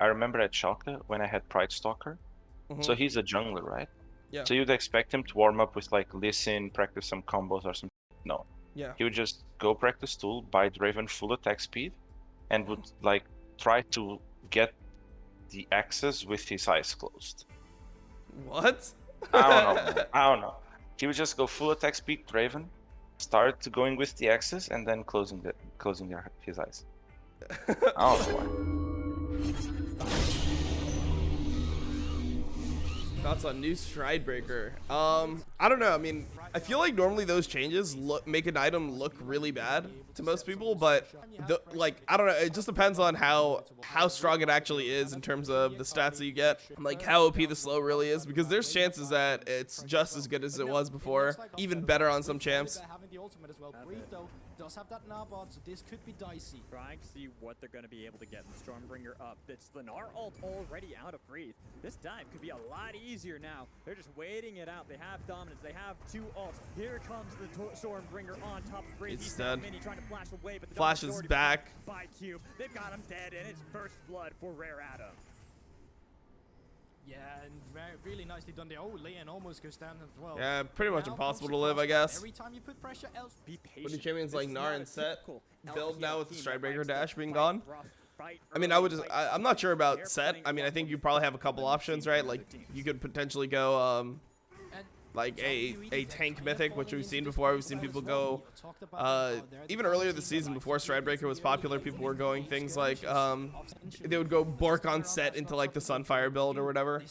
I remember at Schalke when I had Pride Stalker. So he's a jungler, right? Yeah. So you'd expect him to warm up with like listen, practice some combos or some. No. Yeah. He would just go practice tool, buy Draven full attack speed, and would like try to get the axes with his eyes closed. What? I don't know. Man. I don't know. He would just go full attack speed Draven, start going with the axes, and then closing his eyes. I don't know why. Thoughts on new Stridebreaker? I don't know. I mean, I feel like normally those changes make an item look really bad to most people, but I don't know. It just depends on how strong it actually is in terms of the stats that you get, and like how OP the slow really is. Because there's chances that it's just as good as it was before, even better on some champs. Does have that Narbot, so this could be dicey. Trying to see what they're going to be able to get. The Stormbringer up. It's the Gnar ult already out of Breathe. This dive could be a lot easier now. They're just waiting it out. They have dominance. They have 2 ults. Here comes the Stormbringer on top of Breathe. He's dead. Trying to flash away, but the Flash is back. By Cube. They've got him dead, and it's first blood for Rare Adam. Yeah, and really nicely done there. Oh, Leon almost goes down as well. Yeah, pretty much impossible to live, I guess. Every time you put pressure, else be patient. What do champions like Gnar and Set build now with the Stridebreaker dash being gone? I mean, I'm not sure about Set. I mean, I think you probably have a couple options, right? Like, you could potentially go, like a tank mythic, which we've seen before. We've seen people go, even earlier this season before Stridebreaker was popular, people were going things like, they would go Bork on Set into like the Sunfire build or whatever.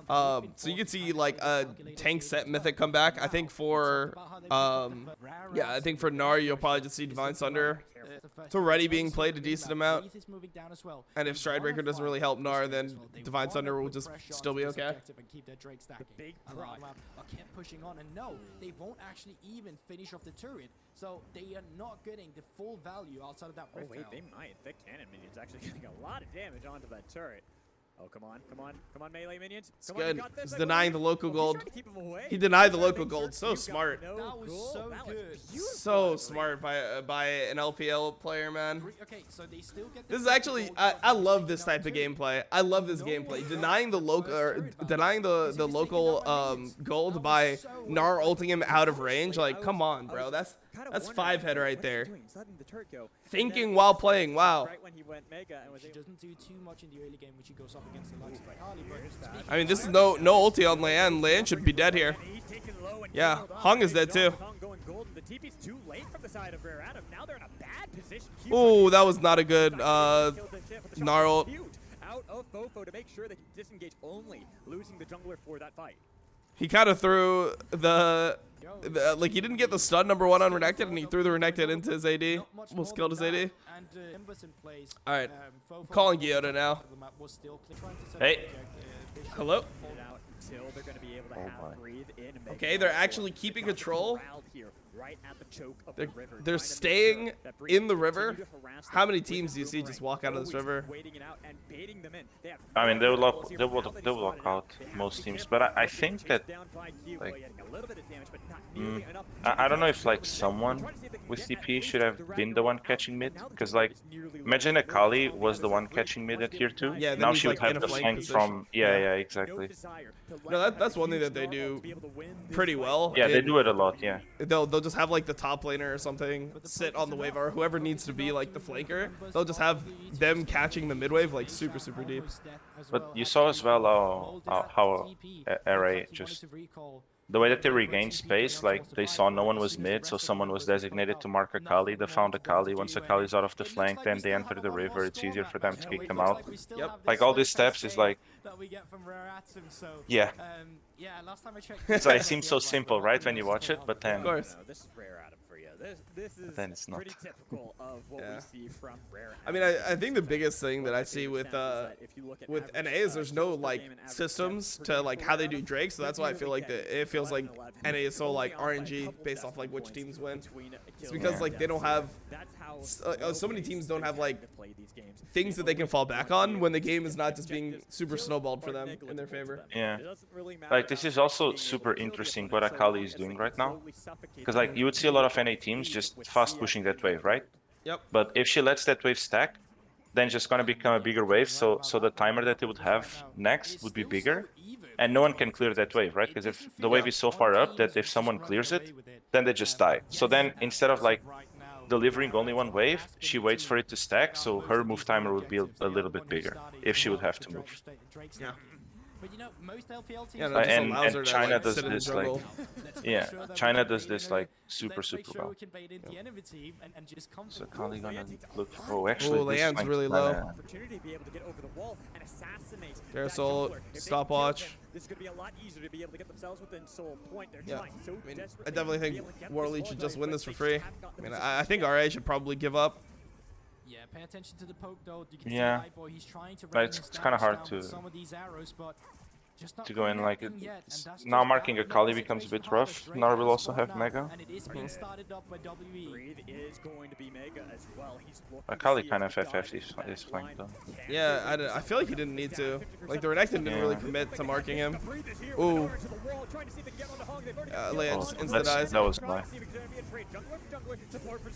So you could see like a tank Set mythic come back. I think for, yeah, I think for Gnar, you'll probably just see Divine Sunder. It's already being played a decent amount. And if Stridebreaker doesn't really help Gnar, then Divine Sunder will just still be okay. The big kept pushing on, and no, they won't actually even finish off the turret, so they are not getting the full value outside of that rift. Oh wait, they might. The cannon minion's actually getting a lot of damage onto that turret. Oh, come on, melee minions. It's good. He's denying the local gold. He He denied the local gold. So smart. That was so good. So smart by an LPL player, man. Okay, so they still get This is actually, I love this type of gameplay. I love this gameplay. Denying the local gold by Gnar ulting him out of range. Like, come on, bro. That's 5-head right there. Thinking while playing. Wow. She doesn't do too much in the early game when she goes up against the likes of Kali, but I mean, this is no ulti on Leanne. Leanne should be dead here. Yeah, Hung is dead too. Oh, that was not a good Gnar ult. Out of Fofo to make sure they can disengage, only losing the jungler for that fight. He kind of threw like, he didn't get the stun number 1 on Renekton, and he threw the Renekton into his AD. Almost killed his AD. Alright, calling Guilhoto now. Hey. Hello? They're going to be able to have Breathe in. Okay, they're actually keeping control. Right at the choke of They're, the river, they're staying in the river. How many teams do you see just walk out of this river? I mean, they will lock out most teams, but I think that, like, I don't know if like someone with TP should have been the one catching mid, because like, imagine a Kali was the one catching mid at tier 2. Yeah, now she like would have the flank from, yeah, exactly. No, that's one thing that they do pretty well. Yeah, they do it a lot, yeah. They'll just have like the top laner or something sit on the wave, or whoever needs to be like the flanker. They'll just have them catching the mid wave like super deep. But you saw as well how Array just, the way that they regained space, like they saw no one was mid, so someone was designated to mark a Kali. They found a Kali. Once a Kali's out of the flank, then they enter the river. It's easier for them to kick them out. Yep. Like all these steps is like, yeah. So it seems so simple, right, when you watch it, but then. Of course. This is then it's not. pretty typical of what we see from Rare. I mean, I think the biggest thing that I see with NA is there's no like systems to like how they do Drake, so that's why I feel like it feels like NA is so like RNG based off like which teams win. It's because like they don't have so many teams don't have like things that they can fall back on when the game is not just being super snowballed for them in their favor. Yeah, like this is also super interesting what Akali is doing right now, because like you would see a lot of NA teams just fast pushing that wave, right? Yep. But if she lets that wave stack, then just gonna become a bigger wave. So the timer that they would have next would be bigger, and no one can clear that wave, right? Because if the wave is so far up that if someone clears it, then they just die. So then instead of like delivering only one wave, she waits for it to stack, so her move timer would be a little bit bigger if she would have to move. Yeah. But you know, most LPL teams Yeah, that just And allows her to, China like, does sit in the this like, jungle. yeah, China does this like super well. So Kali gonna look. Oh, actually, Oh, this Leanne's flank's really low. kinda- Opportunity to be able to get over the wall and assassinate Their that soul, jungler. If they stopwatch. kill him, this could be a lot easier to be able to get themselves within soul point. They're Yeah. trying so I mean, desperately I definitely to be think able to get Warley this should wall just win going, this for but they free. haven't gotten I mean, themselves I think RA should probably give up. Yeah, pay attention to the poke though. You can Yeah. see Boy, he's trying to But it's kind of hard to go in like it. Now marking a Kali becomes a bit rough. Nar will also have Mega. And it is being started up by WE. Breathe is going to be mega as well. He's looking Akali to see kind if of he FF dodges is flanked though. Yeah, I feel like he didn't need to. Like, the Renekton didn't really commit to marking him. Ooh. Leia just insta-dies. That was my.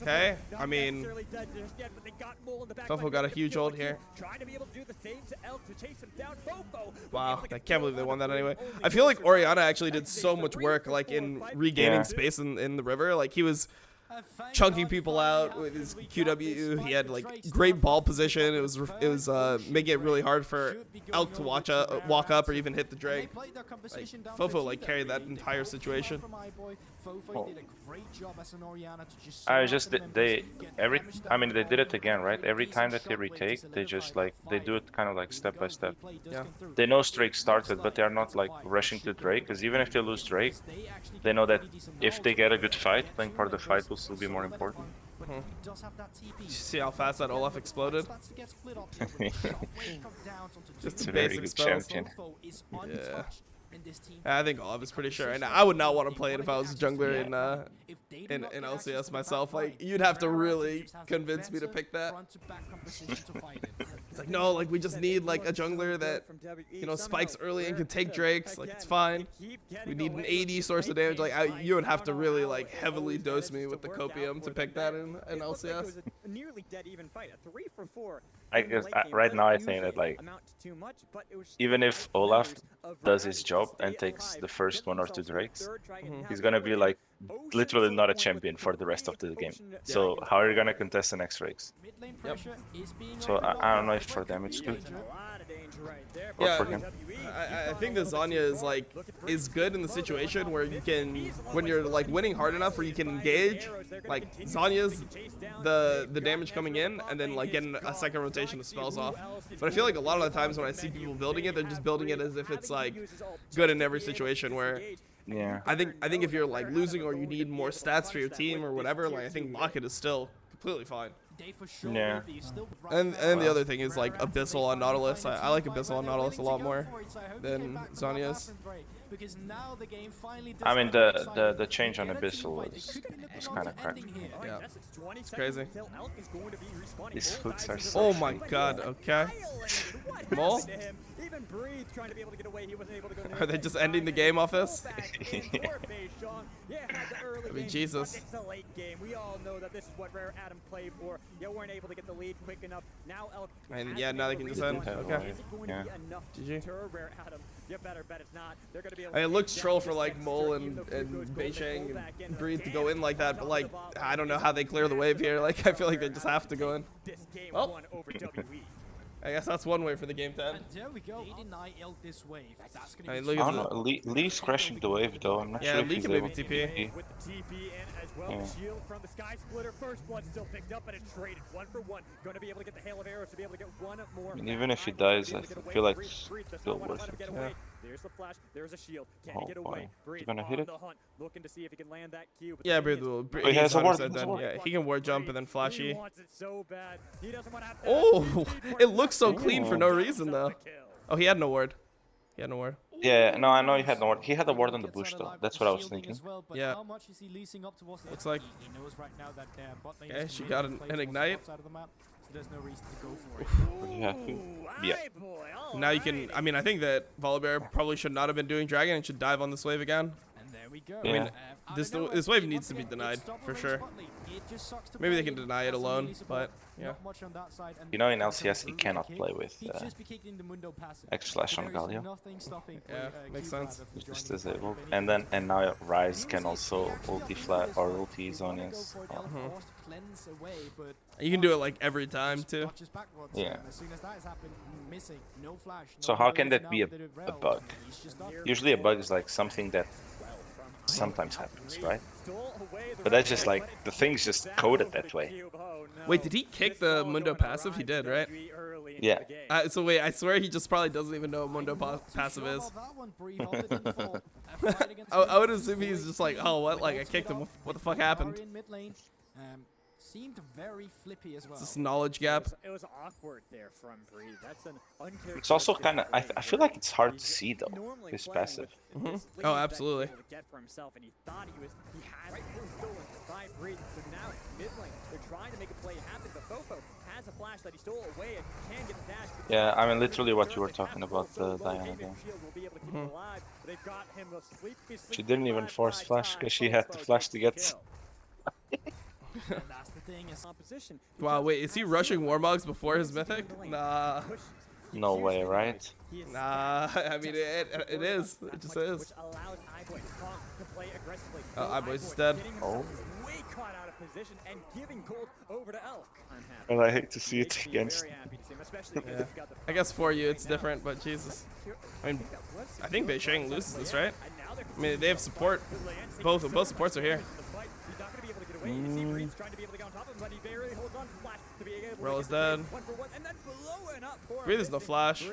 Okay, I mean, Fofo got a huge ult here. Wow, I can't believe they won that anyway. I feel like Orianna actually did so much work, like, in regaining Yeah. space in the river. Like, he was chunking people out with his QW. He had like great ball position. It was making it really hard for Elk to walk up or even hit the Drake. Like, Fofo like carried that entire situation. I just they I mean they did it again, right? Every time that they retake, they just like they do it kind of like step by step. Yeah. They know Drake started, but they are not like rushing to Drake, because even if they lose Drake, they know that if they get a good fight, playing part of the fight will still be more important. Did you see how fast that Olaf exploded? Just It's a a very basic good spell. champion. Yeah. I think Olaf is pretty sure. And I would not want to play it if I was a jungler in LCS myself. Like, you'd have to really convince me to pick that. It's like, no, like, we just need like a jungler that, you know, spikes early and can take Drakes. Like, it's fine. We need an 80 source of damage. Like, you would have to really like heavily dose me with the copium to pick that in LCS. Nearly dead even fight. A 3 for 4. I guess right now I think that like even if Olaf does his job and takes the first 1 or 2 Drakes, he's gonna be like literally not a champion for the rest of the game. So how are you gonna contest the next Drakes? Yep. So I don't know if for them it's good. Or Yeah, for him. I think the Zanya is good in the situation where you can, when you're like winning hard enough where you can engage, like Zanya's the damage coming in and then like getting a second rotation of spells off. But I feel like a lot of the times when I see people building it, they're just building it as if it's like good in every situation, where Yeah. I think if you're like losing or you need more stats for your team or whatever, like I think Locket is still completely fine. Yeah. And the other thing is like Abyssal on Nautilus. I like Abyssal on Nautilus a lot more than Zanya's. I mean the change on Abyssal was kind of cracked. Yeah, it's crazy. These hooks are so. Oh my god, okay. Mole? Even Breathe trying to be able to get away, he wasn't able to go Are they just ending the game off this? I mean, Jesus. It's a late game. We all know that this is what Rare Adam played for. You weren't able to get the lead quick enough. Now Elk. And yeah, now they can just end. Okay. Is it going to be enough to GG. deter Rare Adam? You better bet it's not. They're going to be able I mean, it to looks take troll down for this like next Mole turret, and even though Kuku's going to Beishang pull back in. and Breathe to go in like that, but like I don't know how they clear the wave here. Like I feel like they just have to go in. This game Well. won over WE. I guess that's one way for the game 10. And there we go. They deny Elk this wave. That's I gonna mean, be look I at don't the, know. Lee's crashing the wave though. I'm not Yeah, sure if Lee he's can maybe able to TP. With the TP in as well, Yeah. the shield from the Sky Splitter. First blood still picked up, but it's traded 1 for 1. Going to be able to get the hail of arrows to be able to get one more. I mean, even if he dies, I feel like it's still worth it. Yeah. There's the flash. There's a shield. Can Oh, he get boy. away? Is he Breathe gonna hit on it? the hunt, looking to see if he can land that Q. but yeah, the Breathe thing is, will. Oh, he has a ward, said he has a then. ward. Yeah, he can ward jump and then He flashy. wants it so bad. He doesn't want to have to Oh, have it looks so clean for no reason though. the kill. Oh, he had no ward. He had no ward. Yeah, no, I know he had no ward. He had a ward on the bush though. That's what I was thinking. Yeah. Looks like. Okay, she got an ignite. There's no reason to go for it. Yeah. Ooh, Yeah. aye, boy, all Now you can. righty. I mean, I think that Volibear probably should not have been doing Dragon and should dive on this wave again. And there we go. I mean, this wave needs to be denied for sure. Maybe they can deny it alone, but yeah. You know, in LCS he cannot play with X-Flash on Galio. Yeah, makes sense. It's just disabled. And now Rise can also ulti flat or ulti Zonians. You can do it like every time too. Yeah. So how can that be a bug? Usually a bug is like something that sometimes happens, right? But that's just like, the thing's just coded that way. Wait, did he kick the Mundo passive? He did, right? Yeah. So wait, I swear he just probably doesn't even know what Mundo passive is. I would assume he's just like, oh, what? Like, I kicked him. What the fuck happened? Seemed very flippy as well. It's this knowledge gap. It was awkward there from Breeze. That's an uncharacteristic. It's also kind of, I feel like it's hard to see though, this passive. Oh, absolutely. Get for himself, and he thought he had rightfully stolen by Breeze. So now mid lane, they're trying to make a play happen, but Fofo has a flash that he stole away and can get the dash. Yeah, I mean literally what you were talking about, Diana there. She didn't even force flash because she had to flash to get. And that's the thing is opposition. Wow, wait, is he rushing Warmogs before his mythic? Nah. No way, right? Nah, I mean, it is. It just is. Oh, iBoy's is dead. Oh. Way caught out of position and giving gold over to Elk. And I hate to see it against. Yeah. I guess for you it's different, but Jesus. I mean, I think Beisheng loses this, right? I mean, they have support. Both supports are here. Rel is dead. Breathe is no flash.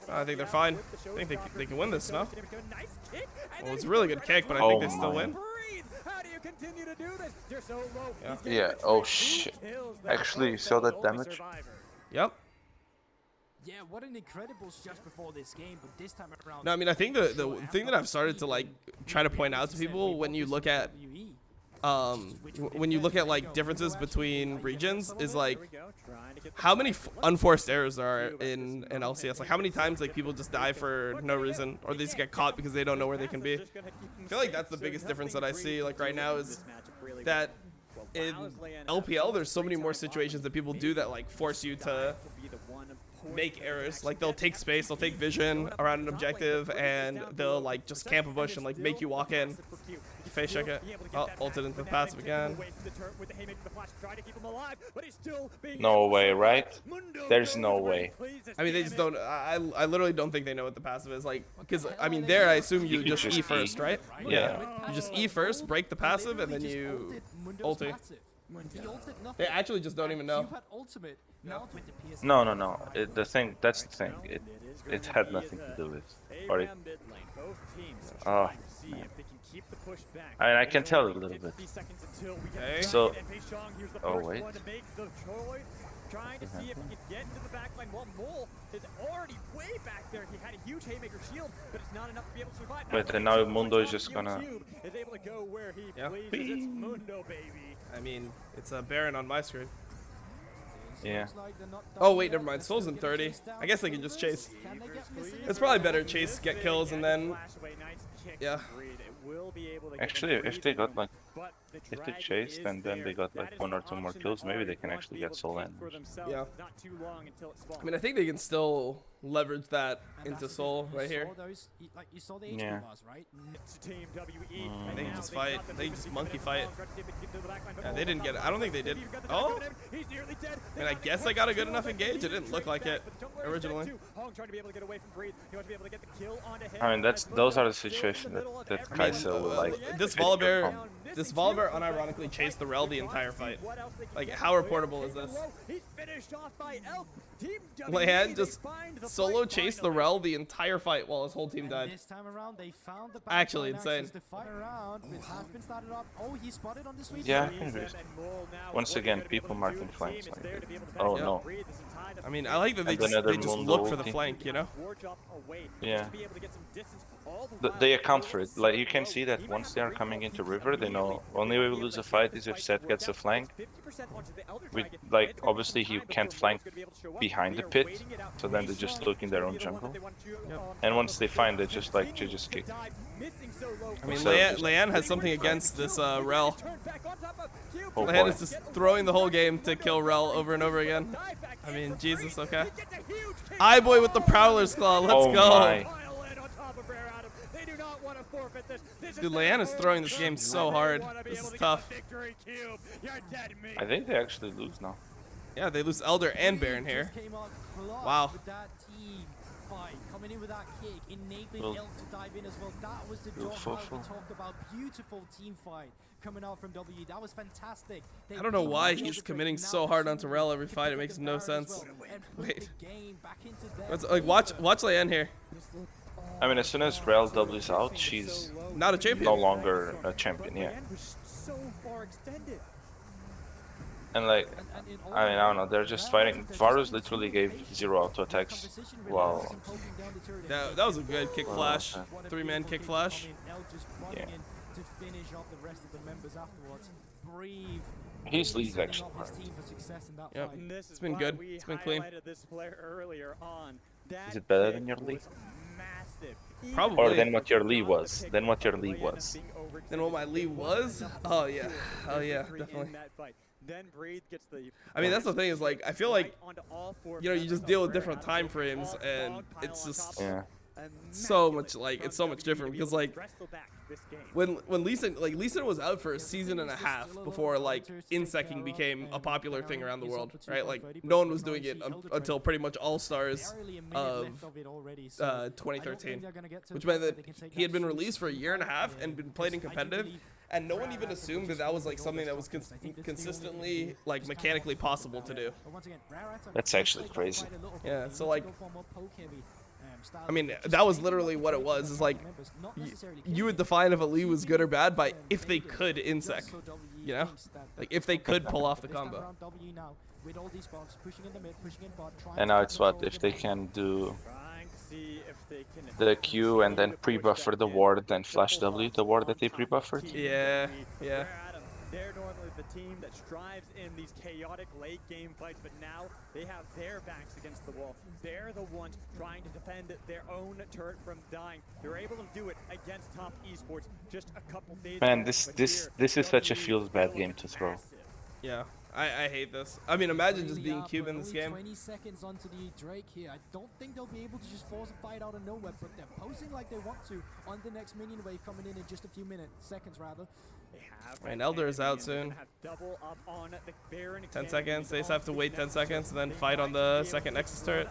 I think they're fine. I think they can win this, no? Well, it's a really good kick, but I think they still win. Yeah, oh shit. Actually, you saw that damage? Yep. Yeah, what an incredible just before this game, but this time around. No, I mean, I think the thing that I've started to like try to point out to people when you look at like differences between regions is like how many unforced errors there are in LCS. Like how many times like people just die for no reason, or they just get caught because they don't know where they can be. I feel like that's the biggest difference that I see like right now is that in LPL there's so many more situations that people do that like force you to make errors. Like they'll take space, they'll take vision around an objective, and they'll like just camp a bush and like make you walk in. Face check it. Oh, ulted into the passive again. No way, right? There's no way. I mean, they just don't. I literally don't think they know what the passive is. Like, because I mean, there I assume you just E first, right? Yeah. You just E first, break the passive, and then you ulti. They actually just don't even know. No. That's the thing. It had nothing to do with. Or it. Oh. I mean, I can tell a little bit. Okay. So. Oh wait. Trying to see if he can get into the backline while Mole is already way back there. He had a huge haymaker shield, but it's not enough to be able to survive. Wait, and now Mundo is just gonna. Is able to go where he Yeah. pleases. It's Mundo, baby. I mean, it's a Baron on my screen. Yeah. Oh wait, never mind. Soul's in 30. I guess they can just chase. It's probably better chase, get kills, and then yeah. Actually, if they got like, if they chased and then they got like 1 or 2 more kills, maybe they can actually get soul end. Yeah. I mean, I think they can still leverage that into soul right here. Yeah. They can just fight. They can just monkey fight. Yeah, they didn't get it. I don't think they did. Oh. I mean, I guess I got a good enough engage. It didn't look like it originally. I mean, those are the situations that Kai'Sa will like. This Volibear unironically chased the Rel the entire fight. Like, how reportable is this? Land just solo chased the Rel the entire fight while his whole team died. Actually insane. Yeah, once again, people marking flanks. Like, oh no. I mean, I like that they just look for the flank, you know? Yeah. They account for it. Like, you can see that once they are coming into river, they know only only way we lose a fight is if Seth gets a flank. Like, obviously he can't flank behind the pit, so then they just look in their own jungle. And once they find it, just like just kick. I mean, So- Leanne has something against this Rel. Oh Leanne boy. is just throwing the whole game to kill Rel over and over again. I mean, Jesus, okay. Boy with the Prowler's Claw, let's Oh go. my. Dude, Leanne is throwing this game so hard. This is tough. I think they actually lose now. Yeah, they lose Elder and Baron here. Wow. Coming in with that kick, enabling Well, Elk to dive in as well. That was the well, job full, we full. talked about. Beautiful team fight coming out from W. That was fantastic. I don't know why he's committing so hard onto Rel every fight. It makes no sense. Wait. Like, watch Leanne here. I mean, as soon as Rel W's out, she's Not a champion. no longer a champion, yeah. And like, I mean, I don't know, they're just fighting. Varus literally gave 0 auto attacks. Wow. That was a good kick flash. 3-man kick flash. Yeah. To finish off the rest of the members afterwards. Breathe. His league's actually hard. Yep. It's been good. It's been clean. Is it better than your league? Probably. Or than what your league was? Than what your league was? Then what my league was? Oh yeah. Oh yeah, definitely. I mean, that's the thing is, like, I feel like, you know, you just deal with different time frames, and it's just Yeah. so much, like, it's so much different because, like, when Lee Sin was out for a season and a half before, like, insecking became a popular thing around the world, right? Like, no one was doing it until pretty much All Stars of 2013, which meant that he had been released for a year and a half and been played in competitive, and no one even assumed that that was like something that was consistently, like, mechanically possible to do. That's actually crazy. Yeah, so, like, I mean, that was literally what it was. Is like, you would define if a Lee was good or bad by if they could insect, you know? Like, if they could pull off the combo. And now it's what? If they can do the Q and then pre-buffer the ward, then flash W the ward that they pre-buffered? Yeah, yeah. They're normally the team that strives in these chaotic late game fights, but now they have their backs against the wall. They're the ones trying to defend their own turret from dying. They're able to do it against top esports just a couple days Man, ago, this but this here, this is such a W feels bad will game look to throw. massive. Yeah, I hate this. I mean, imagine just being cube in this game. 20 seconds onto the Drake here. I don't think they'll be able to just force a fight out of nowhere, but they're posing like they want to on the next minion wave coming in just a few seconds rather. And Elder is out soon. 10 seconds. They just have to wait 10 seconds and then fight on the second Nexus turret.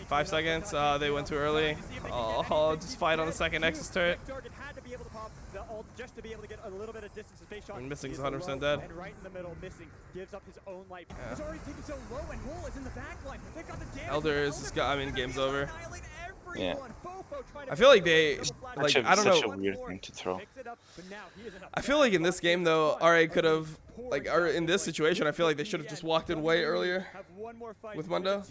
5 seconds. They went too early. Oh, just fight on the second Nexus turret. And Missing's 100% dead. And right in the middle, Missing gives up his own life. It's already taken so low, and Wool is in the back line. They've got the damage. Elder is just got, I mean, game's over. Yeah. I feel like they, like, I don't Such a know. weird thing to throw. I feel like in this game, though, RA could have, like, or in this situation, I feel like they should have just walked in way earlier with Mundo.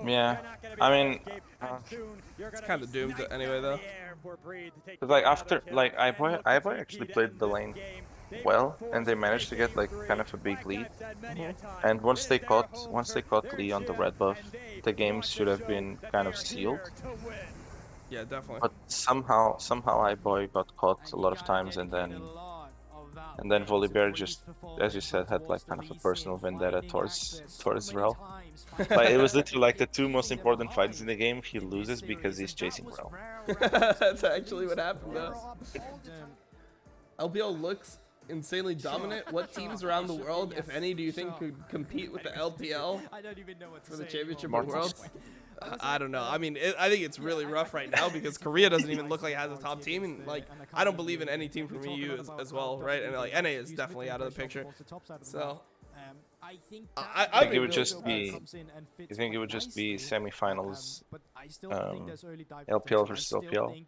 Yeah, I mean, It's kind of doomed anyway, though. Cause like after like iBoy actually played the lane well, and they managed to get like kind of a big lead. And once they caught Lee on the red buff, the game should have been kind of sealed. Yeah, definitely. But somehow iBoy got caught a lot of times, and then Volibear just, as you said, had like kind of a personal vendetta towards Rel. Like, it was literally like the two most important fights in the game. He loses because he's chasing Rel. That's actually what happened, though. LPL looks insanely dominant. What teams around the world, if any, do you think could compete with the LPL for the championship of the world? I don't know. I mean, I think it's really rough right now because Korea doesn't even look like it has a top team, and like I don't believe in any team from EU as well, right? And like NA is definitely out of the picture. So I think it would just be. You think it would just be semifinals, LPL versus LPL?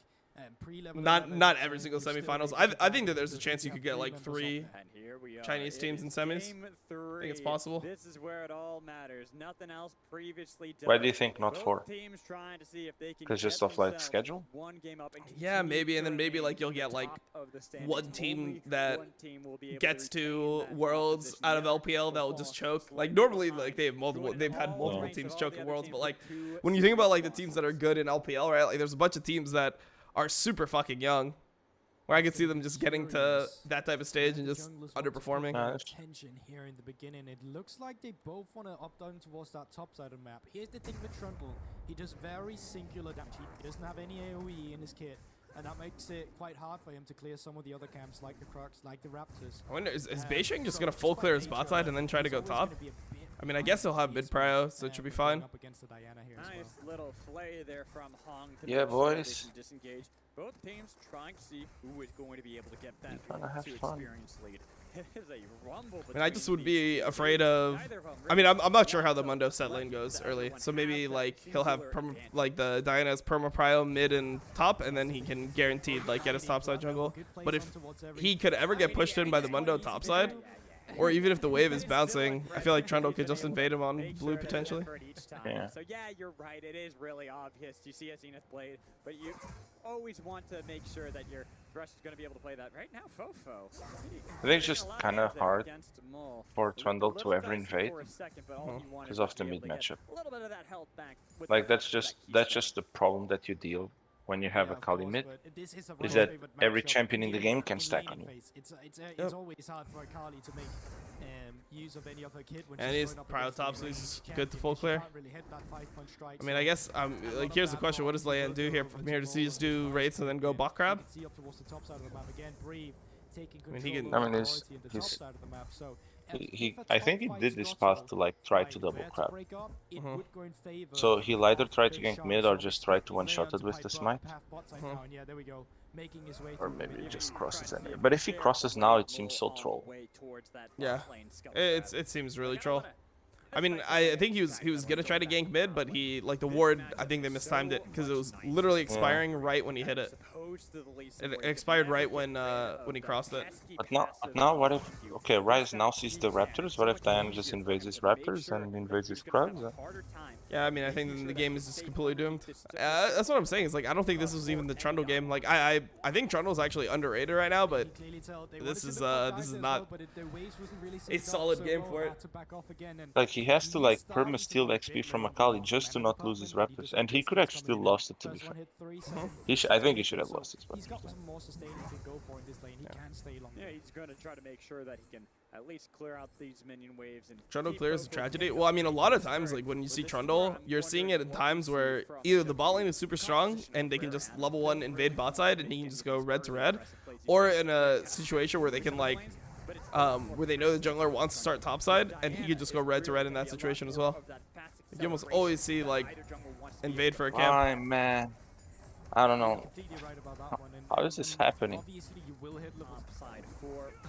Not every single semifinals. I think that there's a chance you could get like 3 And here we are. Chinese It teams is in semis. game I think it's 3. possible. This is where it all matters. Nothing else previously done. Why do you think not Both 4? teams trying to see if they can Because get just of like themselves schedule? one game up and Yeah, continue maybe, and to then maybe remain like you'll the get like top of the standings. one team Only that one team will be able gets retain to that Worlds position. out of The others LPL that will fall just choke. Like slightly normally, behind. like they've had Joining multiple all teams the choke other in Worlds, teams but with like 2 when you think about like the serious teams that are losses. good in LPL, right? Like there's a bunch of teams that are super fucking young, where I could see them just getting to that type of stage and just underperforming. Tension here in the beginning. It looks like they both want to up down towards that top side of the map. Here's the thing with Trundle. He does very singular damage. He doesn't have any AoE in his kit, and that makes it quite hard for him to clear some of the other camps like the Crocs, like the Raptors. I wonder, is Beijing just gonna full clear his bot side and then try to go top? I mean, I guess he'll have mid prio, so it should be fine. Nice little flay there from Hong. To Yeah, make sure they boys. can disengage. Both teams trying to see who is going to be able to get that Gonna have to fun. experience lead. It is a rumble. I mean, I just between would be these two afraid teams. of. Neither them I mean, really I'm not sure how want the to Mundo set let lane goes that early, one so have maybe that like he'll have singular advantage. like the Diana has perma prio mid and top, and then he can guaranteed like get his top side jungle. But if he could ever get pushed in by the Mundo top side, or even if the wave is bouncing, I feel like Trundle could just invade him on blue potentially. Yeah. So yeah, you're right. It is really obvious. You see a Zenith blade, but you always want to make sure that your Thresh is going to be able to play that. Right now, Fofo. I think it's just kind of hard for Trundle to ever invade because of the mid matchup. Like that's just the problem that you deal when you have a Kali mid, is that every champion in the game can stack on you. It's always hard for a Kali to make use of any of her kit when And she's he's going up prio against top, the so he's champion good to full because she clear. can't really hit that 5-punch strike, I mean, so I guess like here's the question: what does Leyan do here from here? Does he just do wraiths and then go bot grab? You can see up towards the top side of the map again. Brave taking I mean, he control can- of I mean, the he's- authority in the top he's- side of the map, so I think he did this path to like try to double crab. Mhm. So he'll either try to gank mid or just try to one-shot it with the smite. Or maybe he just crosses anyway. But if he crosses now, it seems so troll. Yeah, it seems really troll. I mean, I think he was gonna try to gank mid, but he like the ward. I think they mistimed it because it was literally expiring right when he hit it. It expired right when he crossed it. But now what if... Okay, Ryze now sees the Raptors. What if Diana just invades his Raptors and invades his Krugs? Yeah, I mean, I think then the game is just completely doomed. That's what I'm saying. Is like I don't think this was even the Trundle game. Like I think Trundle's actually underrated right now, but this is not a solid game for it. Like he has to like perma steal XP from Akali just to not lose his Raptors, and he could actually still lost it to be fair. I think he should have lost his He's got Raptors. some more sustain he can go for in this lane. He can stay long. Yeah, he's going to try to make sure that he can at least clear out these minion waves. And Trundle keep clears a Fofo tragedy. pinned Well, I up mean, a to lot of the times, turret. like when you But see this is Trundle, where I'm you're seeing it in wondering times what we where see from either the WD. bot lane is super strong and they can just level 1 invade bot side and he can just go red to red, or in a situation where they can like where they know the jungler wants to start top side and he could just go red to red in that situation as well. You almost always see like invade for a camp. Why, man? I don't know. Completely right about that one. And- How is this happening? Obviously, you will hit level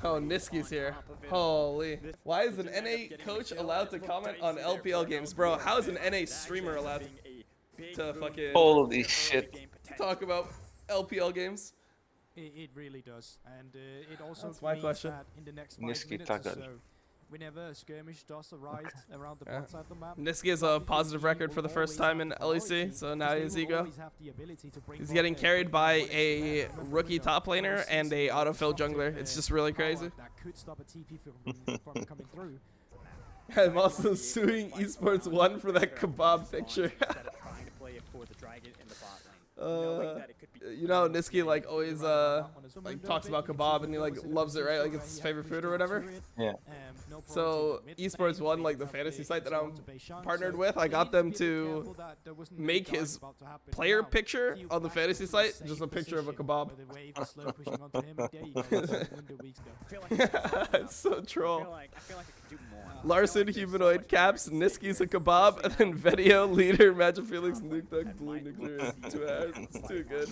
Oh, Niski's here. Holy. Why is an NA coach allowed to comment on LPL games? Bro, how is an NA streamer allowed to fucking Holy shit. talk about LPL games? It really does, and it also That's my means question. that in the next 5 Niski minutes or Tagal. so, whenever a skirmish does arise around the Yeah. bot side of the map, Niski has a positive record for the first time in LEC, so now he has ego. He's getting carried by a rookie top laner and a autofill jungler. It's just really crazy. That could stop a TP from coming through. I'm also suing Esports 1 for that kebab picture. You know, Niski like always like talks about kebab and he like loves it, right? Like it's his favorite food or whatever. Yeah. So Esports 1, like the fantasy site that I'm partnered with, I got them to make his player picture on the fantasy site just a picture of a kebab. It's so troll. Larson, humanoid, caps, Niski's a kebab, and then video, leader, Magic Felix, Nuke Duck, Blue Nuclear. It's too good.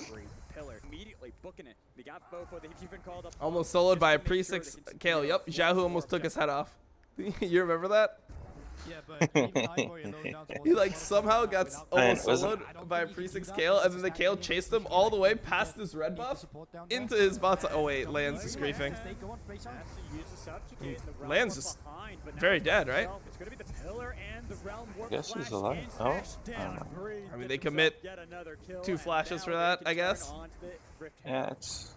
Almost soloed by a pre-6 Kale. Yep, Xiaohu almost took his head off. You remember that? Yeah, but even Iboy alone down towards He the like bottom somehow side got without almost wasn't- soloed by a pre-6 Kale, and then the Kale chased him all the way past his red buff into his bot side. Oh wait, Land's just griefing. Land's just very dead, right? Guess he's alive. Oh, I don't know. I mean, they commit 2 flashes for that, I guess. Yeah, it's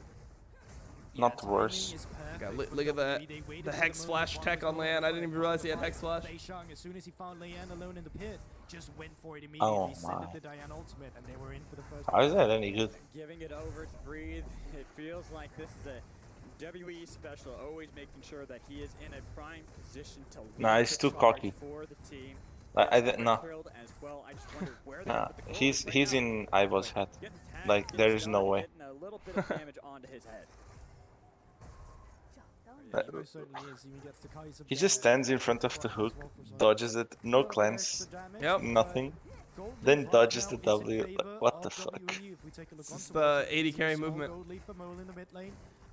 not the worst. God, look at the Hex Flash tech on Land. I didn't even realize he had Hex Flash. As soon as he found Leanne alone in the pit, just went for it immediately. Oh Sent my. up the Diana ultimate, and they were in for the first. How is that any good? Giving it over to Breathe. It feels like this is a WE special, always making sure that he is in a prime position to lead Nah, he's the too charge cocky. for the team. No, Thrilled as well. I just wonder where they nah. put the gold He's right now. in Ivo's head. Getting tagged, Like, getting there is stunned, no way. getting a little bit of damage onto his head. Iboy certainly is. He gets the Kai'Sa He just down. stands in front of the hook, dodges it, no cleanse, Yep. nothing, then dodges the W. Like, what the fuck? This is the 80 carry movement.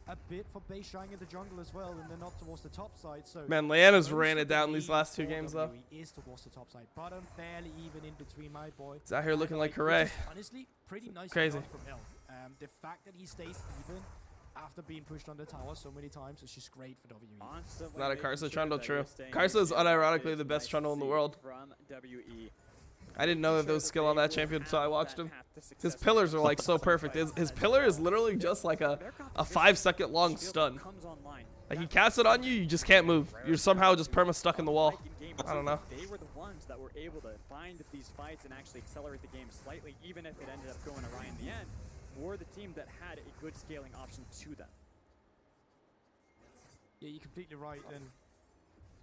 A bit for Beishang in the jungle as well, and they're not towards the top side. So Man, Leanna's ran it down these last 2 games though. is towards the top side, but fairly even in between my boy. He's out here looking like hooray. Honestly, pretty nice Crazy. from L. The fact that he stays even after being pushed on the tower so many times is just great for WE. Constantly Not a making Karsa sure Trundle, that true. you're staying Karsa is in unironically is the best nice Trundle in the to see world. from WE. I didn't know that there was skill on that champion until I watched him. His pillars are like so perfect. His pillar is literally just like a 5-second long stun. Like he casts it on you, you just can't move. You're somehow just perma stuck in the wall. I don't know. They were the ones that were able to find these fights and actually accelerate the game slightly, even if it ended up going awry in the end, were the team that had a good scaling option to them. Yeah, you're completely right, and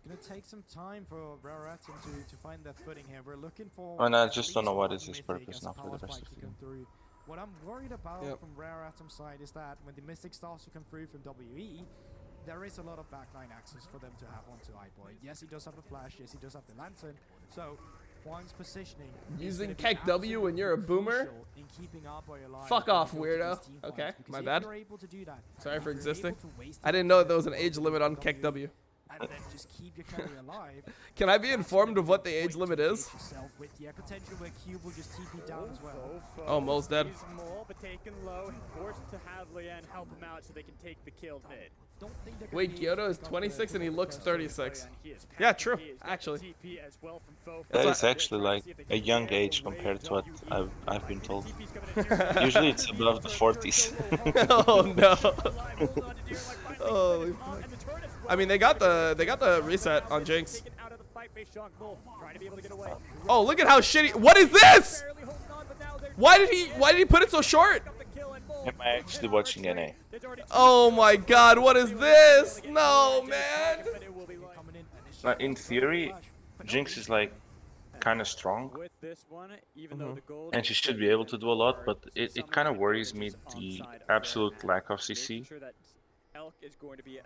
gonna take some time for Rivera to find that footing here. We're looking for. And I at just least don't know what one is his mythic purpose as a now for the power rest spike of to the come through. What I'm worried about Yep. from Rare Atom's side is that when the Mystic starts to come through from WE, there is a lot of backline access for them to have onto Iboy. Yes, he does have the flash. Yes, he does have the lantern. So Juan's positioning is Using gonna be Kek W when you're a absolutely boomer? crucial in keeping Iboy alive Fuck when off, we go to weirdo. these team Okay, fights, because my if bad. you're able to do that, Sorry if for you're existing. able to waste I the didn't know that time there was an to age go limit on to Kek W. and then just keep your carry alive. Can I be informed of what the age limit is? Yourself with the potential where Cube will just TP down as well. Oh, Mo's dead. He's Mole, but taken low and forced to have Leanne help him out so they can take the kill mid. Don't think they're gonna Wait, be able Guilhoto to is stop 26 the and he looks first 36. He is Yeah, passive, true, he is getting actually. TP as well from Fofo. That is They're actually trying to like see if they a can young get age away compared to what WE. I've been told. TP's coming in here. Usually it's above the 40s. Oh no. Holy fuck. I mean, they got the reset on Jinx. Oh, look at how shitty. What is this? Why did he put it so short? Am I actually watching NA? Oh my god, what is this? No, man. coming in initially. In theory, Jinx is like kind of strong, With this one, even though the gold and she should be able to do a lot, but it kind of worries me the absolute lack of CC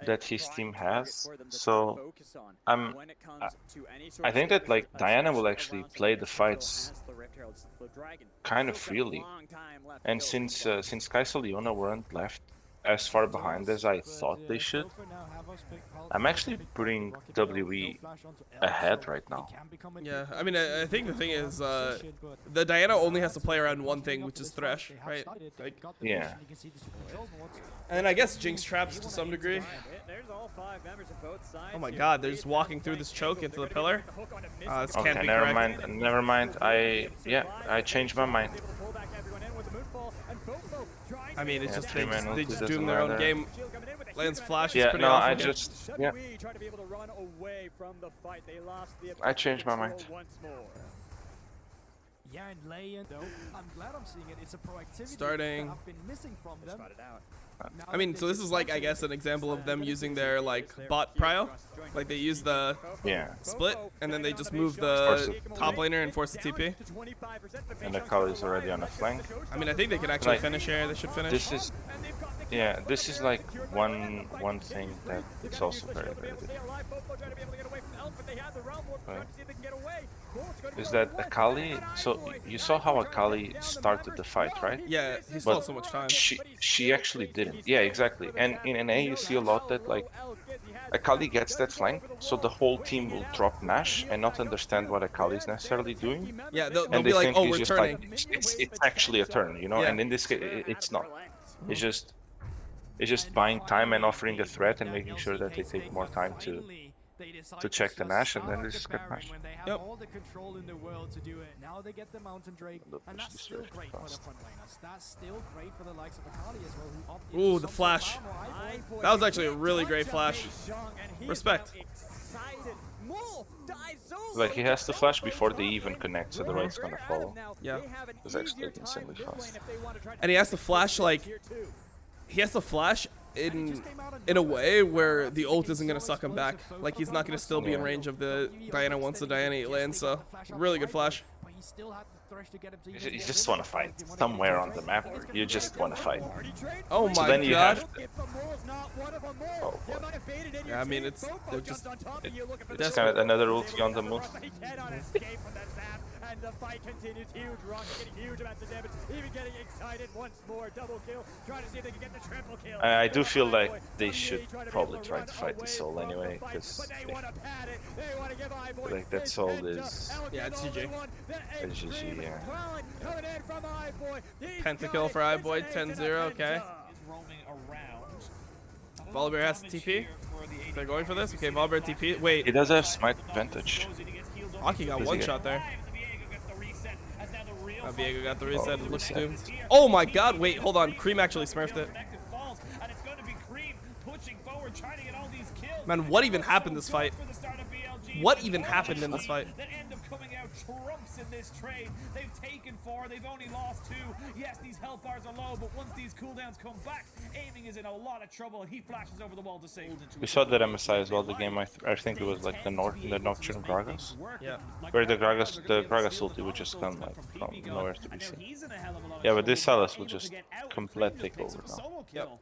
that his team has. So I think that like Diana will actually play the fights kind of freely, and since Kai'Sa Leona weren't left as far behind as I thought they should, I'm actually putting WE ahead right now. Yeah, I mean, I think the thing is, the Diana only has to play around one thing, which is Thresh, right? Like, Yeah. and then I guess Jinx traps to some degree. Oh my god, they're just walking through this choke into the pillar. This can't Okay, be never correct. mind. Never mind. I changed my mind. I mean, it's Yeah, just three-man they ulti just doesn't doom their own matter. game. Lance Flash is Yeah, pretty no, awful I here. just yeah. Try to be able to run away from the fight. They lost the I changed my mind. once more. Yeah, and Leia, though, I'm glad I'm seeing it. It's a proactivity Starting. that I've been missing from them. Spot it out. Now I mean, that so they this is just like, I lost guess, it, an example of them it's, using their like bot prio. Like they use the Yeah. split, and then they just move the top laner and force the TP. And the Kali's already on the flank. I mean, I think they can actually Like, finish here. They should finish. This is yeah. This is like one thing that it's also very good. Right. Is that Akali? So you saw how Akali started the fight, right? Yeah, he stole But so much time. she actually didn't. Yeah, exactly. And in NA you see a lot that like Akali gets that flank, so the whole team will drop Nash and not understand what Akali is necessarily doing. Yeah, they'll And be they like, think oh, he's we're just turning. like, it's actually a turn, you know? Yeah. And in this case, it's not. It's just buying time and offering a threat and making sure that they take more time to check the Nash, and then they just get Nash. Yep. All the control in the world to do it. Now they get the Mountain Drake, and that's still great for the front laners. That's still great for the likes of Akali as well, who opted Ooh, for the some flash. sort of armor. That was actually a really great flash. Respect. Like, he has to flash before they even connect, so the right's gonna follow. Yeah. It's actually insanely fast. And he has to flash like, he has to flash in a way where the ult isn't gonna suck him back. Like, he's not gonna still be in range of the Diana once the Diana lands. So really good flash. But he still had the thresh to get him to You just want to fight somewhere on the map. You just want to fight. Oh So my then you god. have. Oh boy. Yeah, I mean, they're just It's kind of another ulti on the move. And the fight continues. Huge Rock getting huge amounts of damage. Even getting excited once more. Double kill. Trying to see if they can get the triple kill. I do feel like they should probably try to fight the soul anyway, because like that soul is yeah, it's GG. GG, yeah. Pentakill for iBoy, 10-0. Okay. Volibear has TP. They're going for this. Okay, Volibear TP. Wait, He does have smite advantage. Aki got one shot there. Viego got the reset. It looks reset. doomed. Oh my god, wait, hold on. Cream actually smurfed it. Man, what even happened this fight? What even happened in this fight? Trumps in this trade. They've taken 4, they've only lost 2. Yes, these health bars are low, but once these cooldowns come back, aiming is in a lot of trouble. He flashes over the wall to save. We saw that MSI as well. The game I think it was like the Nocturne Gragas, Yeah. where the Gragas ulti would just come like from nowhere to be seen. Yeah, but this Salas will just complete take over now. Yep.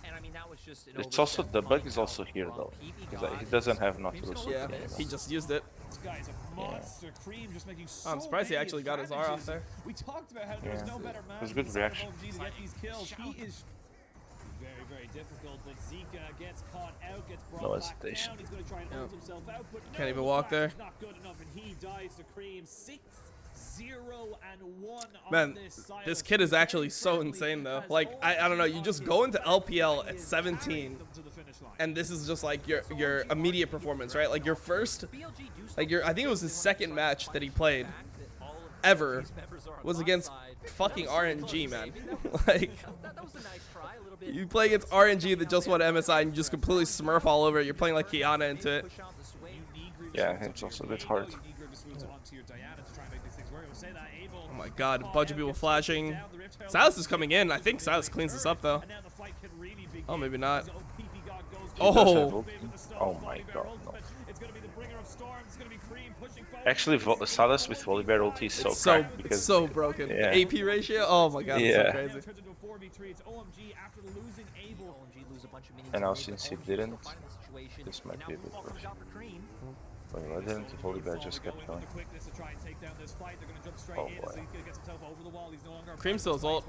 And I mean, that was just an It's also the bug is also here though, because he doesn't have Nautilus. Yeah, he just used it. This guy's a monster. Cream just making I'm so surprised he many actually got his R off there. We talked about how there's no better man It was a good than reaction. OMG to get these kills. He is very, very difficult, but Zika gets caught out, gets brought No back hesitation. down. He's going to try and ult himself out, but Can't no, even the walk flash there. is not good enough, and he dies to Cream. 6-0-1 on Man, this this kid is actually so insane though. Like, I don't know, you just go into LPL at 17 and this is just like your immediate performance, right? Like your first, like I think it was his second match that he played ever was against fucking RNG, man. Like, you play against RNG that just won MSI and you just completely smurf all over it. You're playing like Kiana into it. Yeah, it's also a bit hard. Oh my god, a bunch of people flashing. Silas is coming in. I think Silas cleans this up though. Oh, maybe not. Oh, Oh my god, no. Actually, Salas with Volibear ulti is so it's so cracked because so broken. yeah. The AP ratio. Oh my god, Yeah. it's so crazy. And now since he didn't, this might be a bit worse. Wait, why didn't Volibear just kept going? Oh boy. Cream still is ult.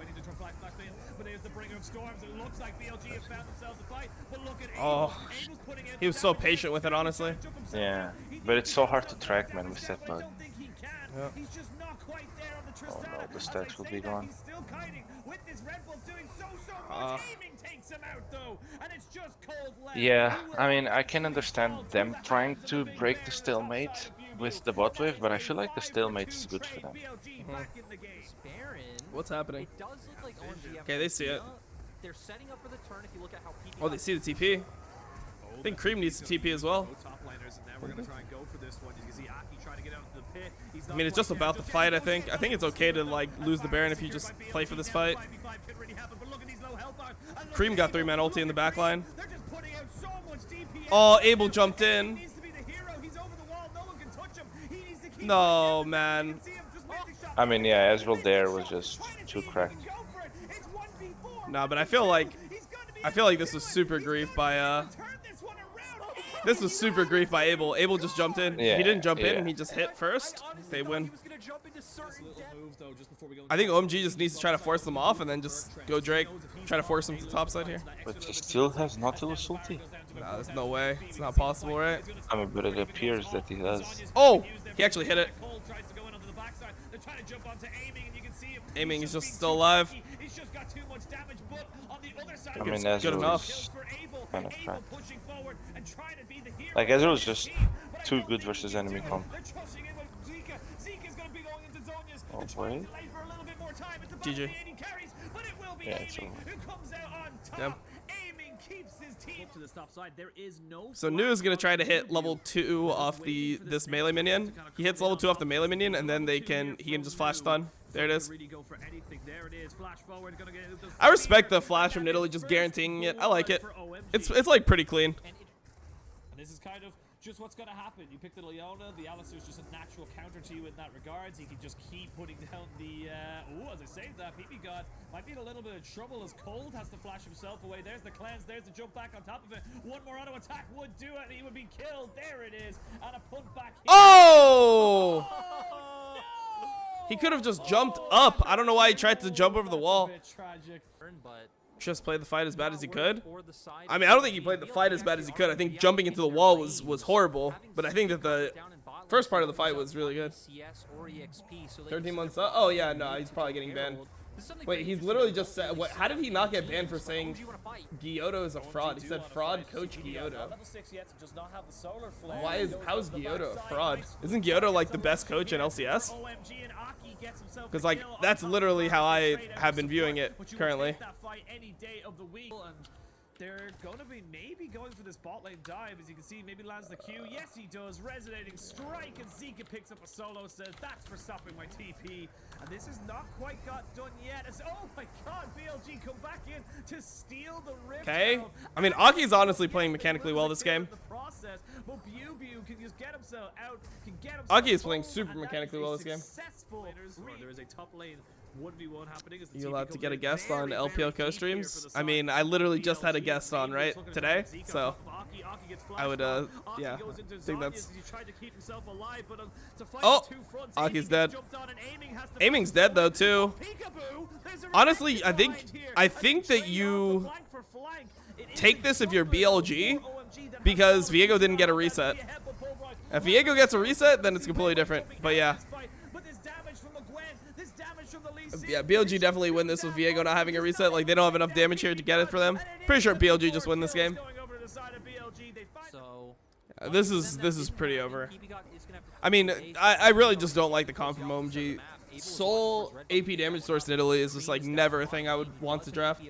Oh, he was so patient with it, honestly. Yeah, but it's so hard to track, man, with that bug. Yeah. Oh no, the stats will be gone. Yeah, I mean, I can understand them trying to break the stalemate with the bot wave, but I feel like the stalemate is good for them. What's happening? Okay, they see it. They're setting up for the turn. If you look at how Oh, they see the TP. I think Cream needs the TP as well. I mean, it's just about the fight, I think. I think it's okay to, like, lose the Baron if you just play for this fight. Cream got 3-man ulti in the back line. Oh, Abel jumped in. No, man. I mean, yeah, Ezreal there was just too cracked. No, but I feel like this was super grief by This was super grief by Abel. Abel just jumped in. Yeah, He didn't jump in. yeah. He just hit first. They win. He was gonna jump into certain depth. I think OMG just needs to try to force them off and then just go Drake. Try to force them to top side here. But he still has Nautilus ulti. Nah, there's no way. It's not possible, right? I mean, but it appears that he does. Oh! He actually hit it. Cold tries to go in onto the backside. They're trying to jump onto aiming, and you can see him. Aiming is He's just still alive. being He's just got too much damage, but on the other side, I mean, Good Ezreal enough. is for Abel. kind of Abel cracked. pushing forward and trying to be the hero. Like, Ezreal is just But I too don't good think versus he can enemy do it. comp. They're trusting in with Zika. Zika's gonna be going into Zonia's. Oh, They're trying boy. to delay for a little bit more time. It's about GG. the 80 carries, but it will be Yeah, it's aiming over. who comes out on top. Yep. Aiming keeps his team To the top side, there is no. So Nu is gonna try to hit level 2 off this melee minion. He hits level 2 off the melee minion, and then he can just flash stun. There it is. really go for anything. There it is. Flash forward. Gonna get those I respect the flash from Nidalee just guaranteeing it. I like it. It's like pretty clean. And this is kind of just what's going to happen. You pick the Leona, the Alistar's just a natural counter to you in that regards. He can just keep putting down the... as I saved that, PP God might be in a little bit of trouble as Cold has to flash himself away. There's the cleanse, there's the jump back on top of it. One more auto attack would do it, and he would be killed. There it is, and a punt back here. Oh! Oh, no! He could have just jumped up. I don't know why he tried to jump over the wall. That's a bit tragic. But Just played the fight as bad as he could. for the side I mean, I don't think he played the fight as bad as he could. I think jumping into the wall was horrible. But I think that the first part of the fight was really good. 13 months up? Oh, yeah, no, he's probably getting banned. Wait, he's literally just said, what? How did he not get banned for saying Guilhoto is a fraud? He said fraud coach Guilhoto. Level 6 yet does not have the solar flare. How is Guilhoto a fraud? Isn't Guilhoto like the best coach in LCS? OMG and Aki gets himself Because the like kill that's on top literally of how the I straight have out been viewing support, it but you would currently. take that fight any day of the week. And they're going to be maybe going for this bot lane dive, as you can see. Maybe lands the Q. Yes, he does. Resonating strike, and Zika picks up a solo. Says that's for stopping my TP. And this is not quite got done yet. As, oh my God, BLG come back in to steal the rift. Okay. down. I mean, Aki's honestly playing mechanically well this game. The process, but Bew can just get himself out. Can get himself Aki is playing home, super and that mechanically is a well this game. successful There is a top lane 1v1 happening. As the You TP allowed to comes get a in guest very, on very LPL deep here co-streams? for the I mean, side. I literally just had a BLG, guest on, right, looking to today? Zika So off of Aki. Aki gets I would, flashed off. Aki yeah, goes into think Zonia's that's... as he tried to keep himself alive, but to fight Oh, the two fronts, Aki's Aiming dead. gets jumped on and Aiming has to Aiming's fight dead though forward. too. Peekaboo, there's a Honestly, reaction I think behind here. that Straight you off, flank for flank. It is take a this if you're jumper BLG, for OMG that has because no Viego didn't get a shot. reset. That's the head, but Pulverized If Viego gets a reset, then it's completely different. But yeah. But this damage from the Gwen, this damage from the Lee Sin, Yeah, BLG definitely win this with Viego not having a reset. Like, they don't have enough damage here to get it for them. Pretty sure BLG just win this game. Going over to the side of BLG, they find so This is pretty over. I mean, I really just don't like the comp from OMG. Soul AP damage source in Italy is just like never a thing I would want to draft.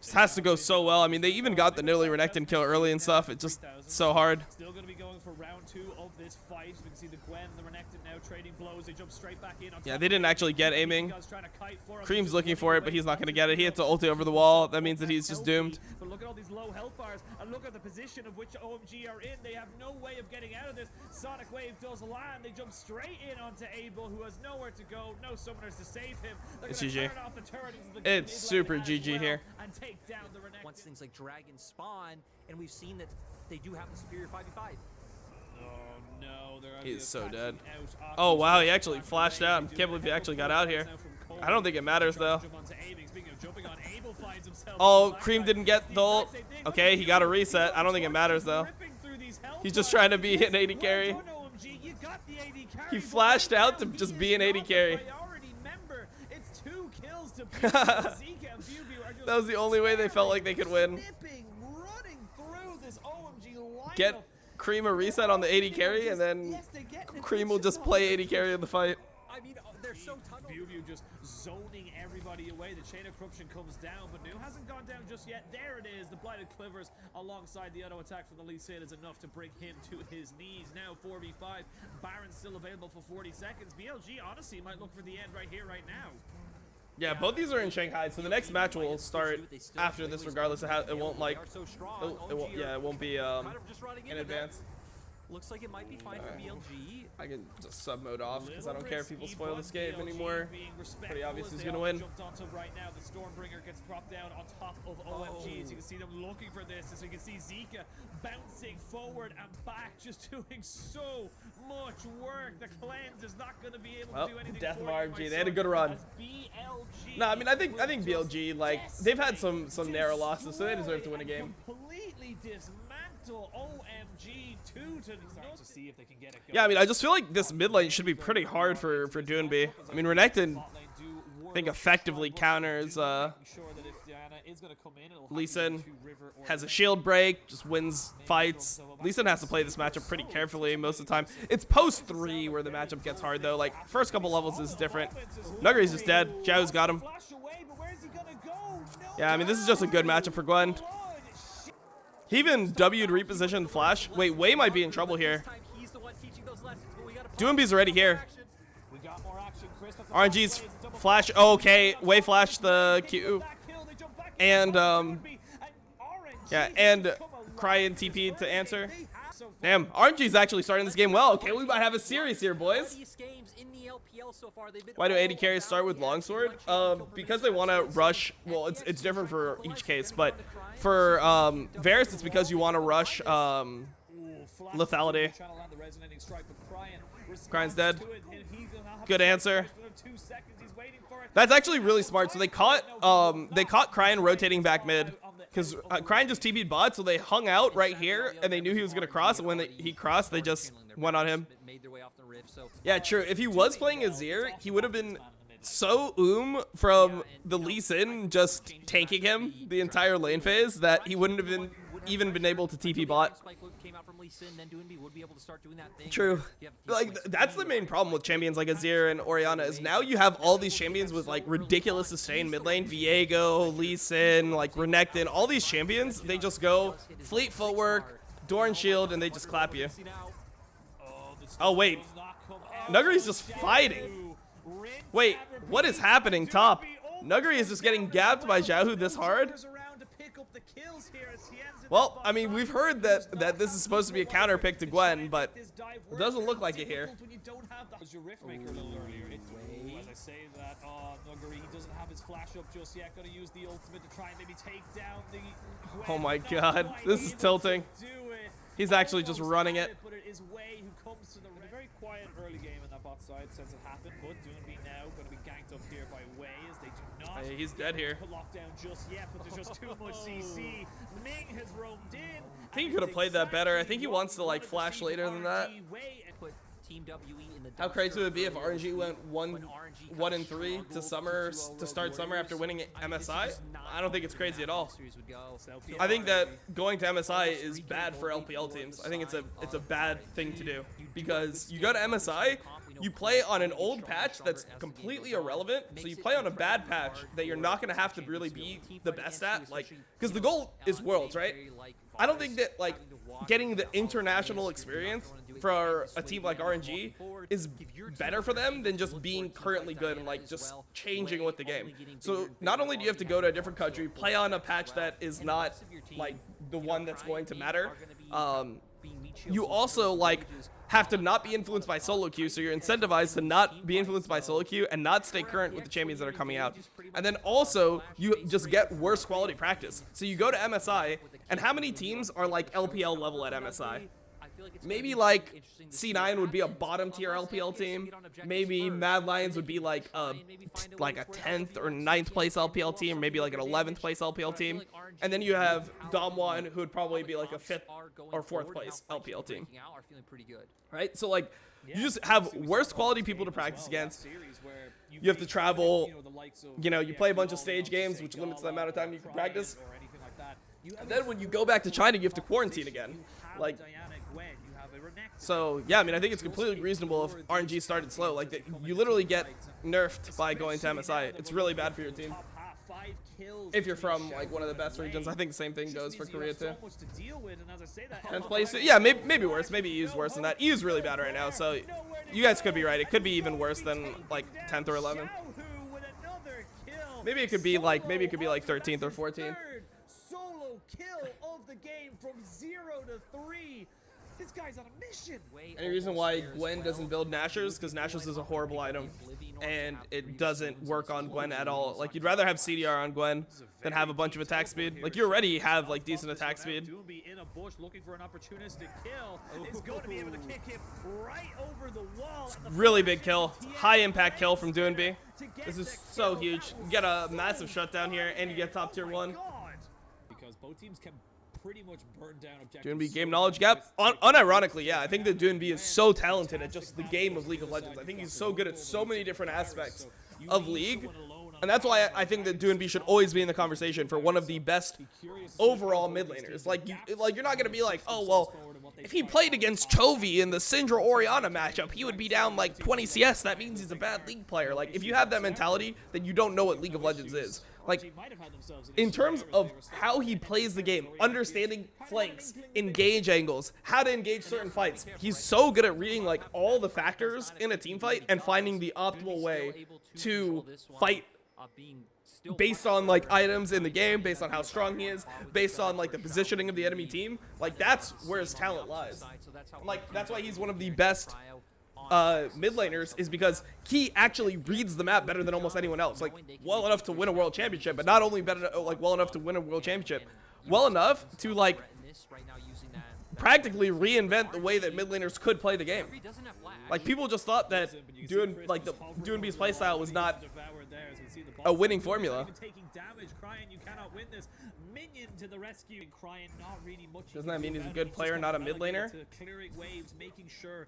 Just has to go so well. I mean, they even got the Nidalee Renekton kill early and stuff. It's just so hard. Still going to be going for round 2 of this fight. We can see the Gwen, the Renekton now trading blows. They jump straight back in. Yeah, they didn't actually get aiming. Cream's looking for it, but he's not going to get it. He hits an ulti over the wall. That means that he's just doomed. But look at all these low health bars, and look at the position of which OMG are in. They have no way of getting out of this. Sonic Wave does land. They jump straight in onto Abel, who has nowhere to go. No summoners to save him. They're It's gonna GG. turn off the turret into the It's mid lane super as GG well here. and take down the Renekton. once things like Dragon spawn, and we've seen that they do have the superior 5v5. Oh no, they're He's so dead. out. Oh, wow, he actually flashed out. I can't believe he actually got out here. I don't think it matters, though. Oh, Cream didn't get the ult. Okay, he got a reset. I don't think it matters, though. He's just trying to be an 80 carry. He flashed out to just be an 80 carry. That was the only way they felt like they could win. Get Cream a reset on the 80 carry, and then Cream will just play 80 carry in the fight. I mean, they're so tunneled. View just zoning everybody away. The chain of corruption comes down, but Nu hasn't gone down just yet. There it is. The blighted clivers alongside the auto attack from the Lee Sin is enough to bring him to his knees. Now 4v5. Baron's still available for 40 seconds. BLG honestly might look for the end right here, right now. Yeah, both these are in Shanghai, so the next match will start after this, regardless of how it won't like. It won't be in advance. Looks like it might be fine for BLG. I can just sub mode off because I don't care if people spoil this game anymore. Pretty obvious he's gonna win. Right now, the Stormbringer gets dropped down on top of OMG. As you can see them looking for this, as we can see Zika bouncing forward and back, just doing so much work. The cleanse is not going to be able to do anything. Death of for you, RNG. They had a good run. BLG No, I mean I think BLG, like, they've had some narrow losses, so they deserve to win a game. Completely dismantle OMG to see if they can get it going. Yeah, I mean I just feel like this mid lane should be pretty hard for DOINB. I mean Renekton, I think, effectively counters Lee Sin, has a shield break, just wins fights. Lee Sin has to play this matchup pretty carefully most of the time. It's post 3 where the matchup gets hard though. Like, first couple levels is different. Nuggery's just dead. Zhao's got him. Yeah, I mean this is just a good matchup for Gwen. He even W'd repositioned Flash. Wait, Wei might be in trouble here. DOINB's already here. RNG's Flash. Oh, okay, Wei flashed the Q. And, yeah, and Cry and TP to answer. Damn, RNG's actually starting this game well. Okay, we might have a series here, boys. Why do AD carries start with Longsword? Because they want to rush. Well, it's different for each case, but for Varus, it's because you want to rush lethality. Crying's dead. Good answer. That's actually really smart. So they caught Crying rotating back mid, because Crying just TP'd bot, so they hung out right here, and they knew he was gonna cross, and when he crossed, they just went on him. Yeah, true. If he was playing Azir, he would have been so from the Lee Sin just tanking him the entire lane phase that he wouldn't have even been able to TP bot. True. Like, that's the main problem with champions like Azir and Orianna, is now you have all these champions with like ridiculous sustain mid lane. Viego, Lee Sin, like Renekton, all these champions, they just go fleet footwork, Dorn shield, and they just clap you. Oh wait, Nuggery's just fighting. Wait, what is happening top? Nuggery is just getting gapped by Zhao this hard. Well, I mean, we've heard that this is supposed to be a counter pick to Gwen, but it doesn't look like it here. As I say that, Nuggery, he doesn't have his flash up just yet. Gonna use the ultimate to try and maybe take down the Gwen. Oh my god, this is tilting. He's actually just running it. But it is Wei who comes to the very quiet early game in that bot side since it happened. But DOINB now going to be ganked up here by Wei as they do not. Hey, he's dead here. Put lockdown just yet, but there's just too much CC. Ming has roamed in. I think he could have played that better. I think he wants to like flash later than that. How crazy would it be if RNG went 1-3 to start summer after winning MSI? I don't think it's crazy at all. I think that going to MSI is bad for LPL teams. I think it's a bad thing to do, because you go to MSI, you play on an old patch that's completely irrelevant. So you play on a bad patch that you're not going to have to really be the best at, like, because the goal is Worlds, right? I don't think that like getting the international experience for a team like RNG is better for them than just being currently good and like just changing with the game. So not only do you have to go to a different country, play on a patch that is not like the one that's going to matter, you also like have to not be influenced by solo queue, so you're incentivized to not be influenced by solo queue and not stay current with the champions that are coming out. And then also you just get worse quality practice. So you go to MSI, and how many teams are like LPL level at MSI? Maybe like C9 would be a bottom tier LPL team. Maybe Mad Lions would be like a 10th or 9th place LPL team, or maybe like an 11th place LPL team. And then you have Dom1, who would probably be like a 5th or 4th place LPL team. Right? So like you just have worse quality people to practice against. You have to travel, you know, you play a bunch of stage games, which limits the amount of time you can practice. And then when you go back to China, you have to quarantine again. Like, so yeah, I mean, I think it's completely reasonable if RNG started slow. Like, you literally get nerfed by going to MSI. It's really bad for your team. If you're from like one of the best regions, I think the same thing goes for Korea too. 10th place, yeah, maybe worse. Maybe EU's worse than that. EU's really bad right now, so you guys could be right. It could be even worse than like 10th or 11th. Maybe it could be like 13th or 14th. Solo kill of the game from 0 to 3. This guy's on a mission. Any reason why Gwen doesn't build Nashers? Because Nashers is a horrible item, and it doesn't work on Gwen at all. Like, you'd rather have CDR on Gwen than have a bunch of attack speed. Like, you already have, like, decent attack speed. DOINB in a bush looking for an opportunistic kill. Is going to be able to kick him right over the wall. Really big kill. High impact kill from DOINB. This is so huge. You get a massive shutdown here, and you get top tier 1. Because both teams can pretty much burn down objectives. DOINB game knowledge gap. Unironically, yeah, I think that DOINB is so talented at just the game of League of Legends. I think he's so good at so many different aspects of League. And that's why I think that DOINB should always be in the conversation for one of the best overall mid laners. Like you're not gonna be like, oh well, if he played against Chovy in the Syndra Orianna matchup, he would be down like 20 CS. That means he's a bad League player. Like, if you have that mentality, then you don't know what League of Legends is. Like, in terms of how he plays the game, understanding flanks, engage angles, how to engage certain fights, he's so good at reading like all the factors in a team fight and finding the optimal way to fight based on like items in the game, based on how strong he is, based on like the positioning of the enemy team. Like, that's where his talent lies. Like, that's why he's one of the best mid laners, is because he actually reads the map better than almost anyone else. Like, well enough to win a world championship, but not only better, like well enough to win a world championship, well enough to like practically reinvent the way that mid laners could play the game. Like, people just thought that DOINB's playstyle was not a winning formula. Doesn't that mean he's a good player, not a mid laner?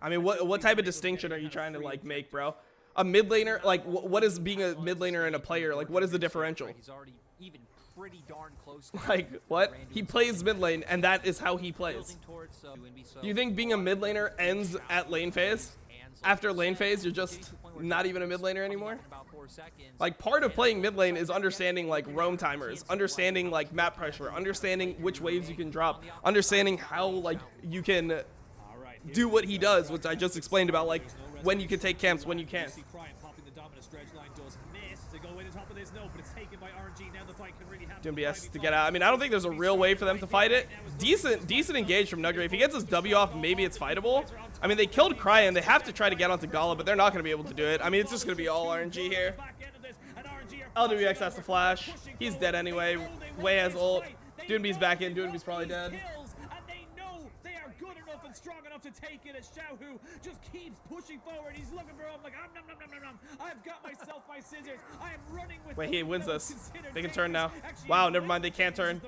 I mean, what type of distinction are you trying to like make, bro? A mid laner, like what is being a mid laner and a player? Like, what is the differential? Like, what? He plays mid lane, and that is how he plays. Do you think being a mid laner ends at lane phase? After lane phase, you're just not even a mid laner anymore? Like, part of playing mid lane is understanding like roam timers, understanding like map pressure, understanding which waves you can drop, understanding how like you can do what he does, which I just explained about, like when you can take camps, when you can't. DOINB has to get out. I mean, I don't think there's a real way for them to fight it. Decent engage from Nuggery. If he gets his W off, maybe it's fightable. I mean, they killed Cryan. They have to try to get onto Gala, but they're not going to be able to do it. I mean, it's just going to be all RNG here. LWX has to flash. He's dead anyway. Wei has ult. DOINB's back in. DOINB's probably dead. Strong enough to take it as Xiaohu just keeps pushing forward. He's looking for him like, I've got myself my scissors. I am running with. Wait, he wins this. They can turn now. Wow, never mind, they can't turn.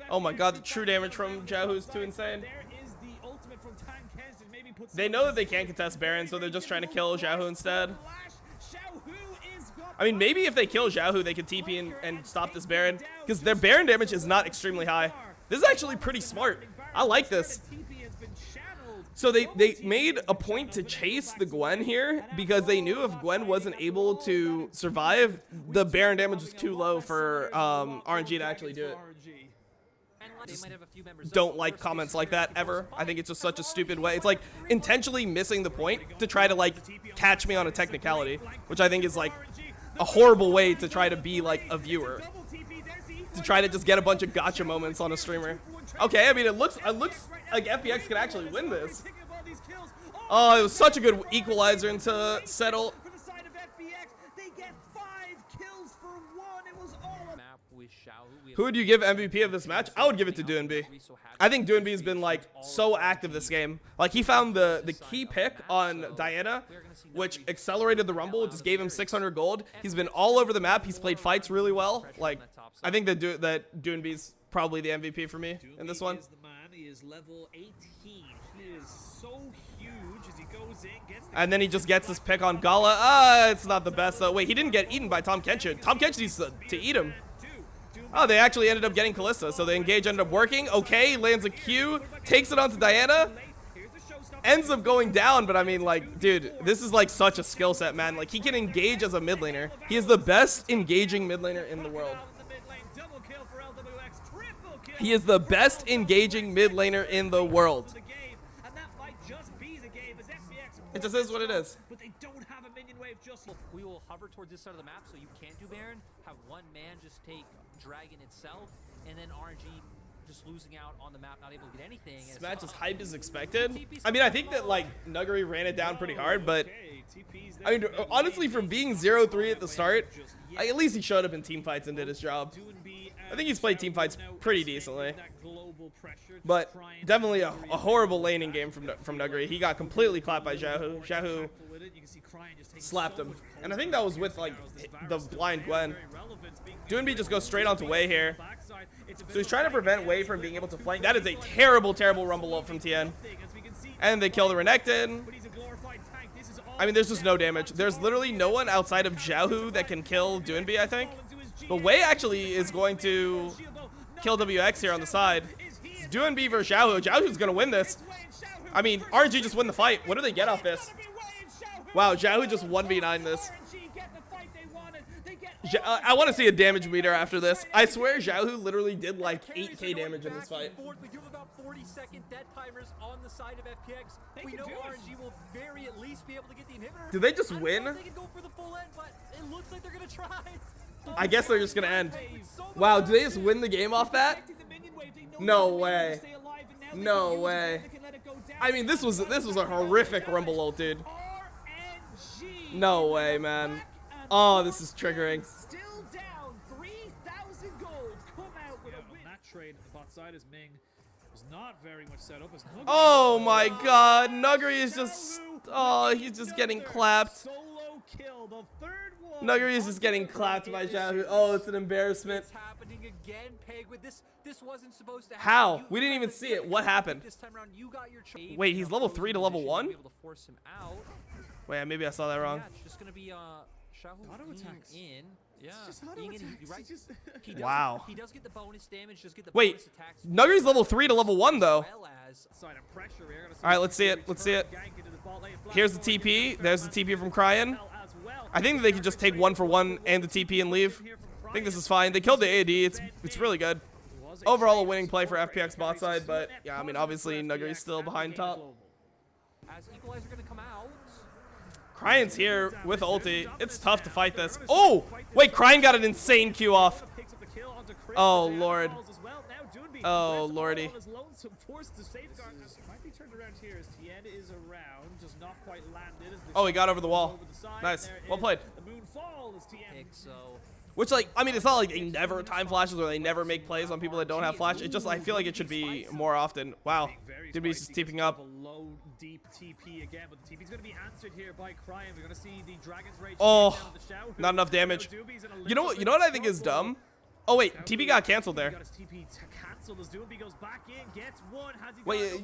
Oh my god, the true damage from Xiaohu is too insane. They know that they can't contest Baron, so they're just trying to kill Xiaohu instead. I mean, maybe if they kill Xiaohu, they can TP and stop this Baron, because their Baron damage is not extremely high. This is actually pretty smart. I like this. So they made a point to chase the Gwen here because they knew if Gwen wasn't able to survive, the Baron damage was too low for RNG to actually do it. Don't like comments like that ever. I think it's just such a stupid way. It's like intentionally missing the point to try to like catch me on a technicality, which I think is like a horrible way to try to be like a viewer. To try to just get a bunch of gotcha moments on a streamer. Okay, I mean, it looks like FPX could actually win this. Oh, it was such a good equalizer into settle. Who would you give MVP of this match? I would give it to DOINB. I think DOINB has been like so active this game. Like, he found the key pick on Diana, which accelerated the rumble, just gave him 600 gold. He's been all over the map. He's played fights really well. Like, I think that DOINB's probably the MVP for me in this one. He is level 18. He is so huge as he goes in, gets the and then he just gets this pick on Gala. It's not the best though. Wait, he didn't get eaten by Tom Kenshin. Tom Kenshin needs to eat him. Oh, they actually ended up getting Kalista, so the engage ended up working. Okay, lands a Q, takes it onto Diana, ends up going down, but I mean, like, dude, this is like such a skill set, man. Like, he can engage as a mid laner. He is the best engaging mid laner in the world. He is the best engaging mid laner in the world. It just is what it is. But they don't have a minion wave just. We will hover towards this side of the map so you can't do Baron. Have one man just take Dragon itself, and then RNG just losing out on the map, not able to get anything. This match is hyped as expected. I mean, I think that like Nuggery ran it down pretty hard, but I mean, honestly, from being 0-3 at the start, at least he showed up in team fights and did his job. I think he's played team fights pretty decently, but definitely a horrible laning game from Nuggery. He got completely clapped by Xiaohu. Xiaohu slapped him, and I think that was with like the blind Gwen. DOINB just goes straight onto Wei here, so he's trying to prevent Wei from being able to flank. That is a terrible, terrible rumble ult from Tien, and they kill the Renekton. I mean, there's just no damage. There's literally no one outside of Xiaohu that can kill DOINB, I think. But Wei actually is going to kill WX here on the side. It's DOINB versus Xiaohu. Xiaohu's going to win this. I mean, RNG just win the fight. What do they get off this? Wow, Xiaohu just 1v9 this. I want to see a damage meter after this. I swear Xiaohu literally did like 8k damage in this fight. We do have about 40-second dead timers on the side of FPX. We know RNG will very at least be able to get the inhibitor. Did they just win? They can go for the full end, but it looks like they're gonna try. I guess they're just gonna end. Wow, did they just win the game off that? No way. No way. I mean, this was a horrific rumble ult, dude. No way, man. Oh, this is triggering. Still down 3,000 gold. Come out with a win. That trade bot side is Ming was not very much set up as Nuggery. Oh my god, Nuggery is just he's just getting clapped. Solo kill, the third one. Nuggery is just getting clapped by Xiaohu. Oh, it's an embarrassment. It's happening again, Peg. With this wasn't supposed to happen. How? We didn't even see it. What happened? This time around, you got your Wait, he's level 3 to level 1? Be able to force him out. Wait, maybe I saw that wrong. Yeah, it's just gonna be Auto attacks. in. Yeah. Just auto being in, attacks. right? He does, Wow. He does get the bonus damage. Just get the Wait, bonus attacks. Nuggery's level 3 to level 1 though. Well as Side of pressure. We're gonna see All right, let's see it. Let's see it. gank into the bot lane. Here's the TP. There's the TP from Cryan. I think that they could just take 1 for 1 and the TP and leave. I think this is fine. They killed the AD. It's really good. Overall, a winning play for FPX bot side, but yeah, I mean, obviously Nuggery's still behind top. as Equalizer gonna come out. Cryan's here with ulti. It's tough to fight this. Oh, wait, Cryan got an insane Q off. Oh, Lord. Oh, Lordy. Oh, he got over the wall. Nice. Well played. Which, like, I mean, it's not like they never time flashes or they never make plays on people that don't have flash. It just, I feel like it should be more often. Wow. DB's just TPing up. Deep TP again, but the TP's going to be answered here by Cryan. We're going to see the Dragon's Rage. Oh, not enough damage. You know what I think is dumb? Oh wait, TP got canceled there. Wait,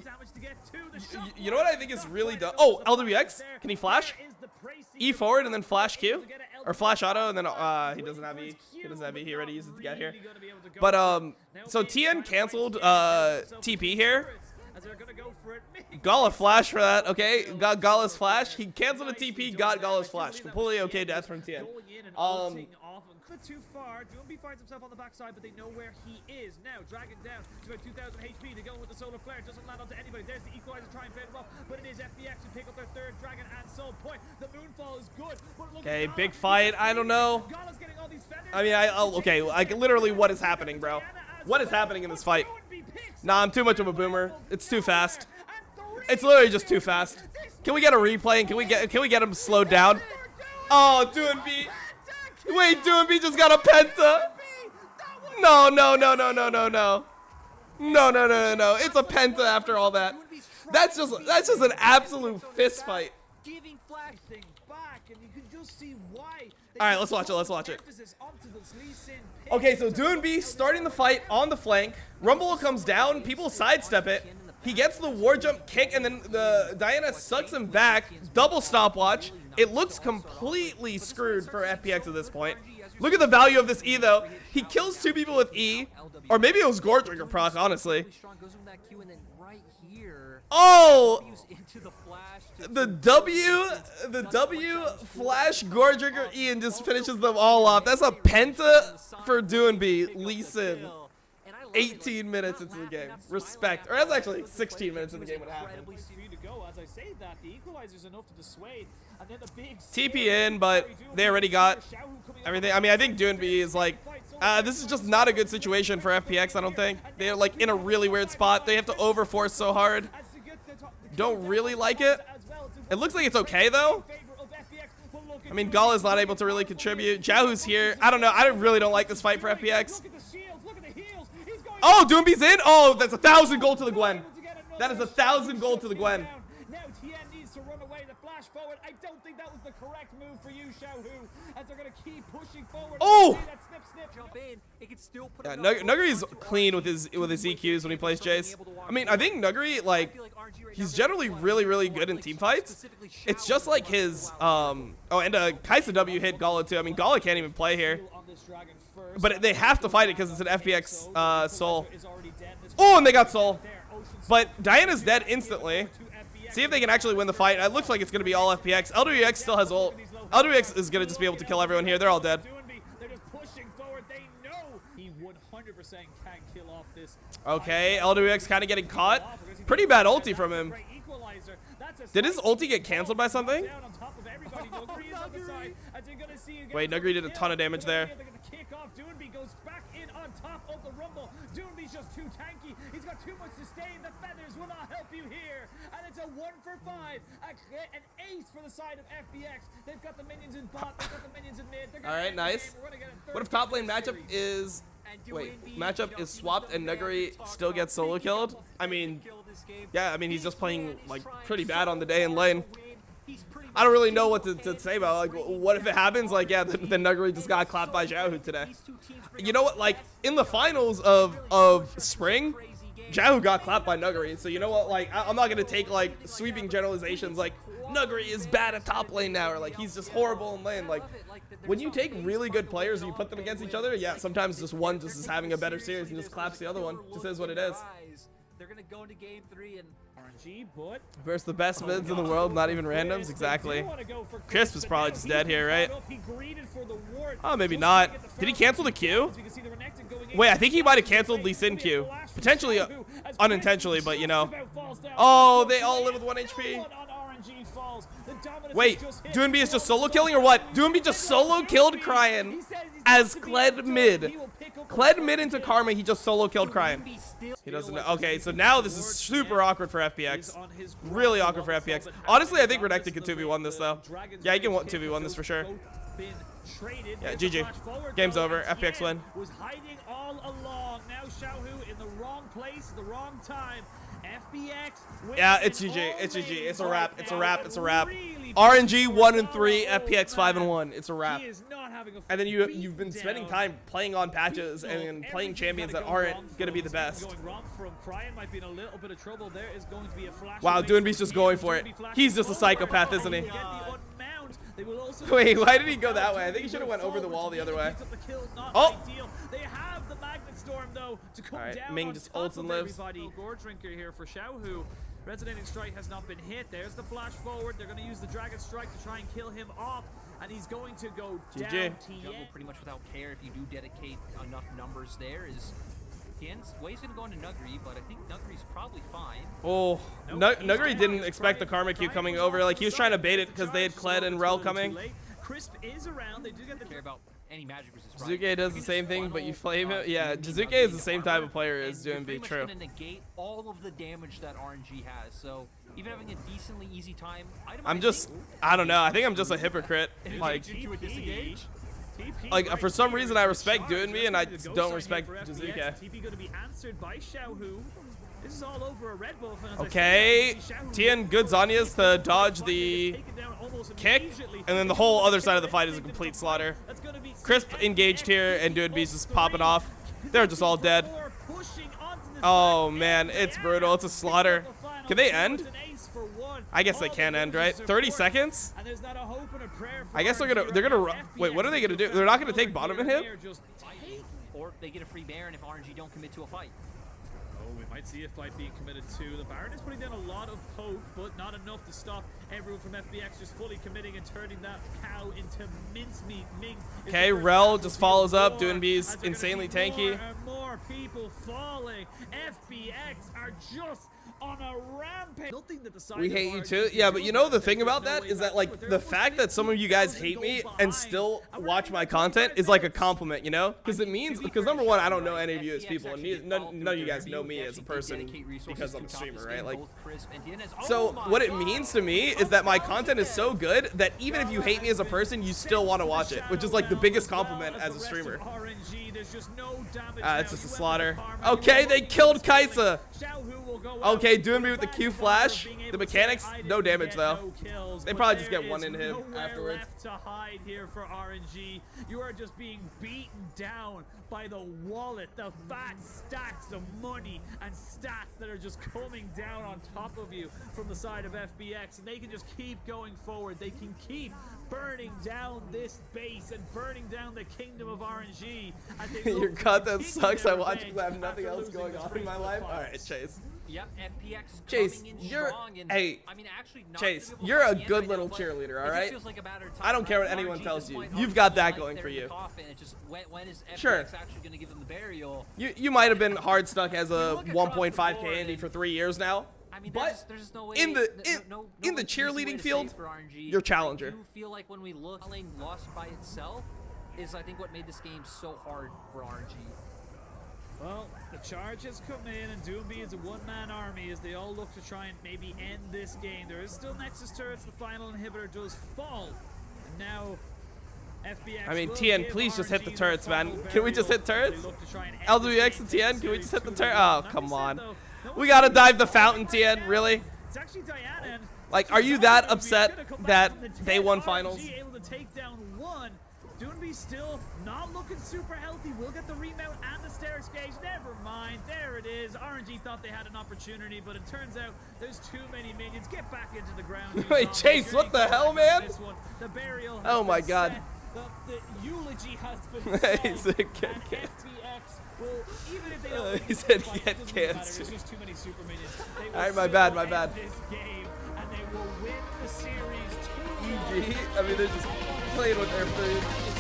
you know what I think is really dumb? Oh, LWX, can he flash? E forward and then flash Q, or flash auto, and then he doesn't have E. He doesn't have E. He already used it to get here. But so Tien canceled TP here. Gala flash for that, okay? Got Gala's flash. He canceled a TP, got Gala's flash. Completely okay death from Tien. Too far. DOINB finds himself on the backside, but they know where he is. Now, Dragon down to about 2,000 HP. They're going with the Solar Flare. Doesn't land onto anybody. There's the Equalizer trying to fade him off, but it is FPX who pick up their third Dragon and Soul Point. The Moonfall is good. Okay, big fight. I don't know. I mean, okay, like literally what is happening, bro? What is happening in this fight? Nah, I'm too much of a boomer. It's too fast. It's literally just too fast. Can we get a replay and can we get him slowed down? Oh, DOINB. Wait, DOINB just got a penta. No. No. It's a penta after all that. That's just an absolute fist fight. All right, let's watch it. Okay, so DOINB starting the fight on the flank. Rumble comes down, people sidestep it. He gets the war jump kick, and then the Diana sucks him back. Double stopwatch. It looks completely screwed for FPX at this point. Look at the value of this E, though. He kills 2 people with E. Or maybe it was Gore Trigger proc, honestly. Oh! The W flash Gore Trigger E and just finishes them all off. That's a penta for DOINB. Lee Sin. 18 minutes into the game. Respect. Or that's actually 16 minutes into the game when it happened. As I say that, the equalizer's enough to dissuade, and then the big TP in, but they already got everything. I mean, I think DOINB is like, this is just not a good situation for FPX, I don't think. They're like in a really weird spot. They have to overforce so hard. Don't really like it. It looks like it's okay, though. I mean, Gala is not able to really contribute. Jiahu's here. I don't know. I really don't like this fight for FPX. Oh, DOINB's in. Oh, that's 1,000 gold to the Gwen. That is 1,000 gold to the Gwen. Now Tien needs to run away. The flash forward. I don't think that was the correct move for you, Xiaohu, as they're going to keep pushing forward. Oh! Jump in. It could still put Yeah, Nuggery's clean with his EQs when he plays Jace. I mean, I think Nuggery, like, he's generally really good in team fights. It's just like his oh, and Kaisa W hit Gala too. I mean, Gala can't even play here, but they have to fight it because it's an FPX soul. Oh, and they got soul, but Diana's dead instantly. See if they can actually win the fight. It looks like it's gonna be all FPX. LWX still has ult. LWX is gonna just be able to kill everyone here. They're all dead. Okay, LWX kind of getting caught. Pretty bad ulti from him. Did his ulti get canceled by something? Wait, Nuggery did a ton of damage there. DOINB goes back in on top of the rumble. DOINB's just too tanky. He's got too much sustain. The feathers will not help you here. And it's a 1 for 5. An ace for the side of FPX. They've got the minions in bot. They've got the minions in mid. All right, nice. What if top lane matchup is... Wait, matchup is swapped and Nuggery still gets solo killed? I mean, yeah, I mean, he's just playing, like, pretty bad on the day in lane. I don't really know what to say about, like, what if it happens? Like, yeah, then Nuggery just got clapped by Jiahu today. You know what? Like, in the finals of spring, Jiahu got clapped by Nuggery. So, you know what? Like, I'm not going to take, like, sweeping generalizations like, Nuggery is bad at top lane now, or, like, he's just horrible in lane. Like, when you take really good players and you put them against each other, yeah, sometimes just one just is having a better series and just claps the other one. Just is what it is. They're going to go into game 3 and... RNG, but... Versus the best mids in the world, not even randoms, exactly. Crisp is probably just dead here, right? Oh, maybe not. Did he cancel the Q? Wait, I think he might have canceled Lee Sin Q. Potentially, unintentionally, but you know. Oh, they all live with 1 HP. Wait, DOINB is just solo killing or what? DOINB just solo killed Cryan as Kled mid. Kled mid into Karma, he just solo killed Cryan. He doesn't know. Okay, so now this is super awkward for FPX. Really awkward for FPX. Honestly, I think Renekton could 2v1 this though. Yeah, he can 2v1 this for sure. Yeah, GG. Game's over. FPX win. Was hiding all along. Now Xiaohu in the wrong place, the wrong time. FPX. Yeah, it's GG. It's GG. It's a wrap. It's a wrap. It's a wrap. RNG 1-3, FPX 5-1. It's a wrap. And then you've been spending time playing on patches and playing champions that aren't gonna be the best. Wow, DOINB's just going for it. He's just a psychopath, isn't he? Wait, why did he go that way? I think he should have went over the wall the other way. Oh! Alright, Ming just ults and lives. Gore drinker here for Xiaohu. Resonating strike has not been hit. There's the flash forward. They're going to use the dragon strike to try and kill him off, and he's going to go down. Jungle pretty much without care if you do dedicate enough numbers there. Is Tien's Way's going to go into Nuggery, but I think Nuggery's probably fine. Oh, Nuggery didn't expect the Karma Q coming over. Like, he was trying to bait it because they had Kled and Rel coming. Crisp is around. They do get the care about any magic resist. Jizuke does the same thing, but you flame it. Yeah, Jizuke is the same type of player as DOINB. True. Going to negate all of the damage that RNG has. So even having a decently easy time, I don't know. I think I'm just a hypocrite. Like for some reason I respect DOINB and I just don't respect Jizuke. TP going to be answered by Xiaohu. This is all over a Red Bull. Okay, Tien good Zanyas to dodge the kick, and then the whole other side of the fight is a complete slaughter. Crisp engaged here, and DOINB's just popping off. They're just all dead. Oh man, it's brutal. It's a slaughter. Can they end? I guess they can end, right? 30 seconds? I guess they're gonna wait, what are they gonna do? They're not gonna take bottom in him? Or they get a free Baron if RNG don't commit to a fight. We might see a fight being committed to. The Baron is putting down a lot of poke, but not enough to stop everyone from FPX just fully committing and turning that cow into mincemeat. Ming. Okay, Rel just follows up. DOINB's insanely tanky. More more people falling. FPX are just on a rampage. Nothing that the side We of hate you RNG too. can Yeah, but do you know the about it. thing There's about no that way is back that, like, to it. the They're fact that almost some of you guys 50,000 hate me goals and behind. still Around watch my about content 25 is like a minutes. compliment, you know? Because it means, To be because fair, number one, I Sean, don't know like, any of you as FPX people, and actually did none follow of through you with guys their know review. me They as a actually did person dedicate resources because I'm a to top streamer, this right? game, Like, both Crisp and Tienez. so Oh my what it God. means to me is that my content is so good that even if you hate me as a person, you still want to watch it, which is like the biggest compliment as a streamer. It's just a slaughter. Okay, they killed Kaisa. Okay, DOINB with the Q flash. The mechanics, no damage though. They probably just get one in him afterwards. Left to hide here for RNG. You are just being beaten down by the wallet, the fat stacks of money and stats that are just coming down on top of you from the side of FPX, and they can just keep going forward. They can keep burning down this base and burning down the kingdom of RNG. Your content sucks. I watch because I have nothing else going on in my life. All right, Chase. Yep, FPX Chase, coming in you're strong and, hey, I mean, actually not Chase, gonna be able to you're a fight the end good right little now, but cheerleader, it all just right? feels like a matter of I don't time, care what right? anyone RNG tells at this you. point, You've RNG got that right going there for in the you. coffin. It's just when is FPX Sure. actually going to give them the burial? You might have been hard stuck as a look across the 1.5k board Andy and- for 3 years now. I mean, But there's just no way in the no in the easy way cheerleading to say field, for RNG. you're challenger. I do feel like when we look, lane lost by itself is I think what made this game so hard for RNG. Well, the charge has come in, and DOINB is a one-man army as they all look to try and maybe end this game. There is still Nexus turrets. The final inhibitor does fall. And now, FPX I mean, will TN, give please just hit the RNG turrets, their man. final Can we just hit burial. turrets? They look to try and end LWX this and game, TN, take can we the just hit the series turret? to Oh, Like come we said, on. though, no We one's gotta really dive the right fountain, now. TN, really? It's actually Diana. And Like, are you Diana that would be upset gonna come back that from the they dead. won RNG finals? able to take down one. DOINB still not looking super healthy. We'll get the remount and the stair gauge. Never mind. There it is. RNG thought they had an opportunity, but it turns out there's too many minions. Get back into the ground. you Wait, zombies. Chase, You're what the gonna hell, come back on man? this one. The burial has Oh my been God. set. The eulogy has been He sung, said and get FPX will, even if they don't he win said this fight, get it doesn't matter. cancer. There's just too many super minions. They will All right, my still bad, my end bad. this game, and they will win the series 2-1. GG. I mean, they're just playing with their food.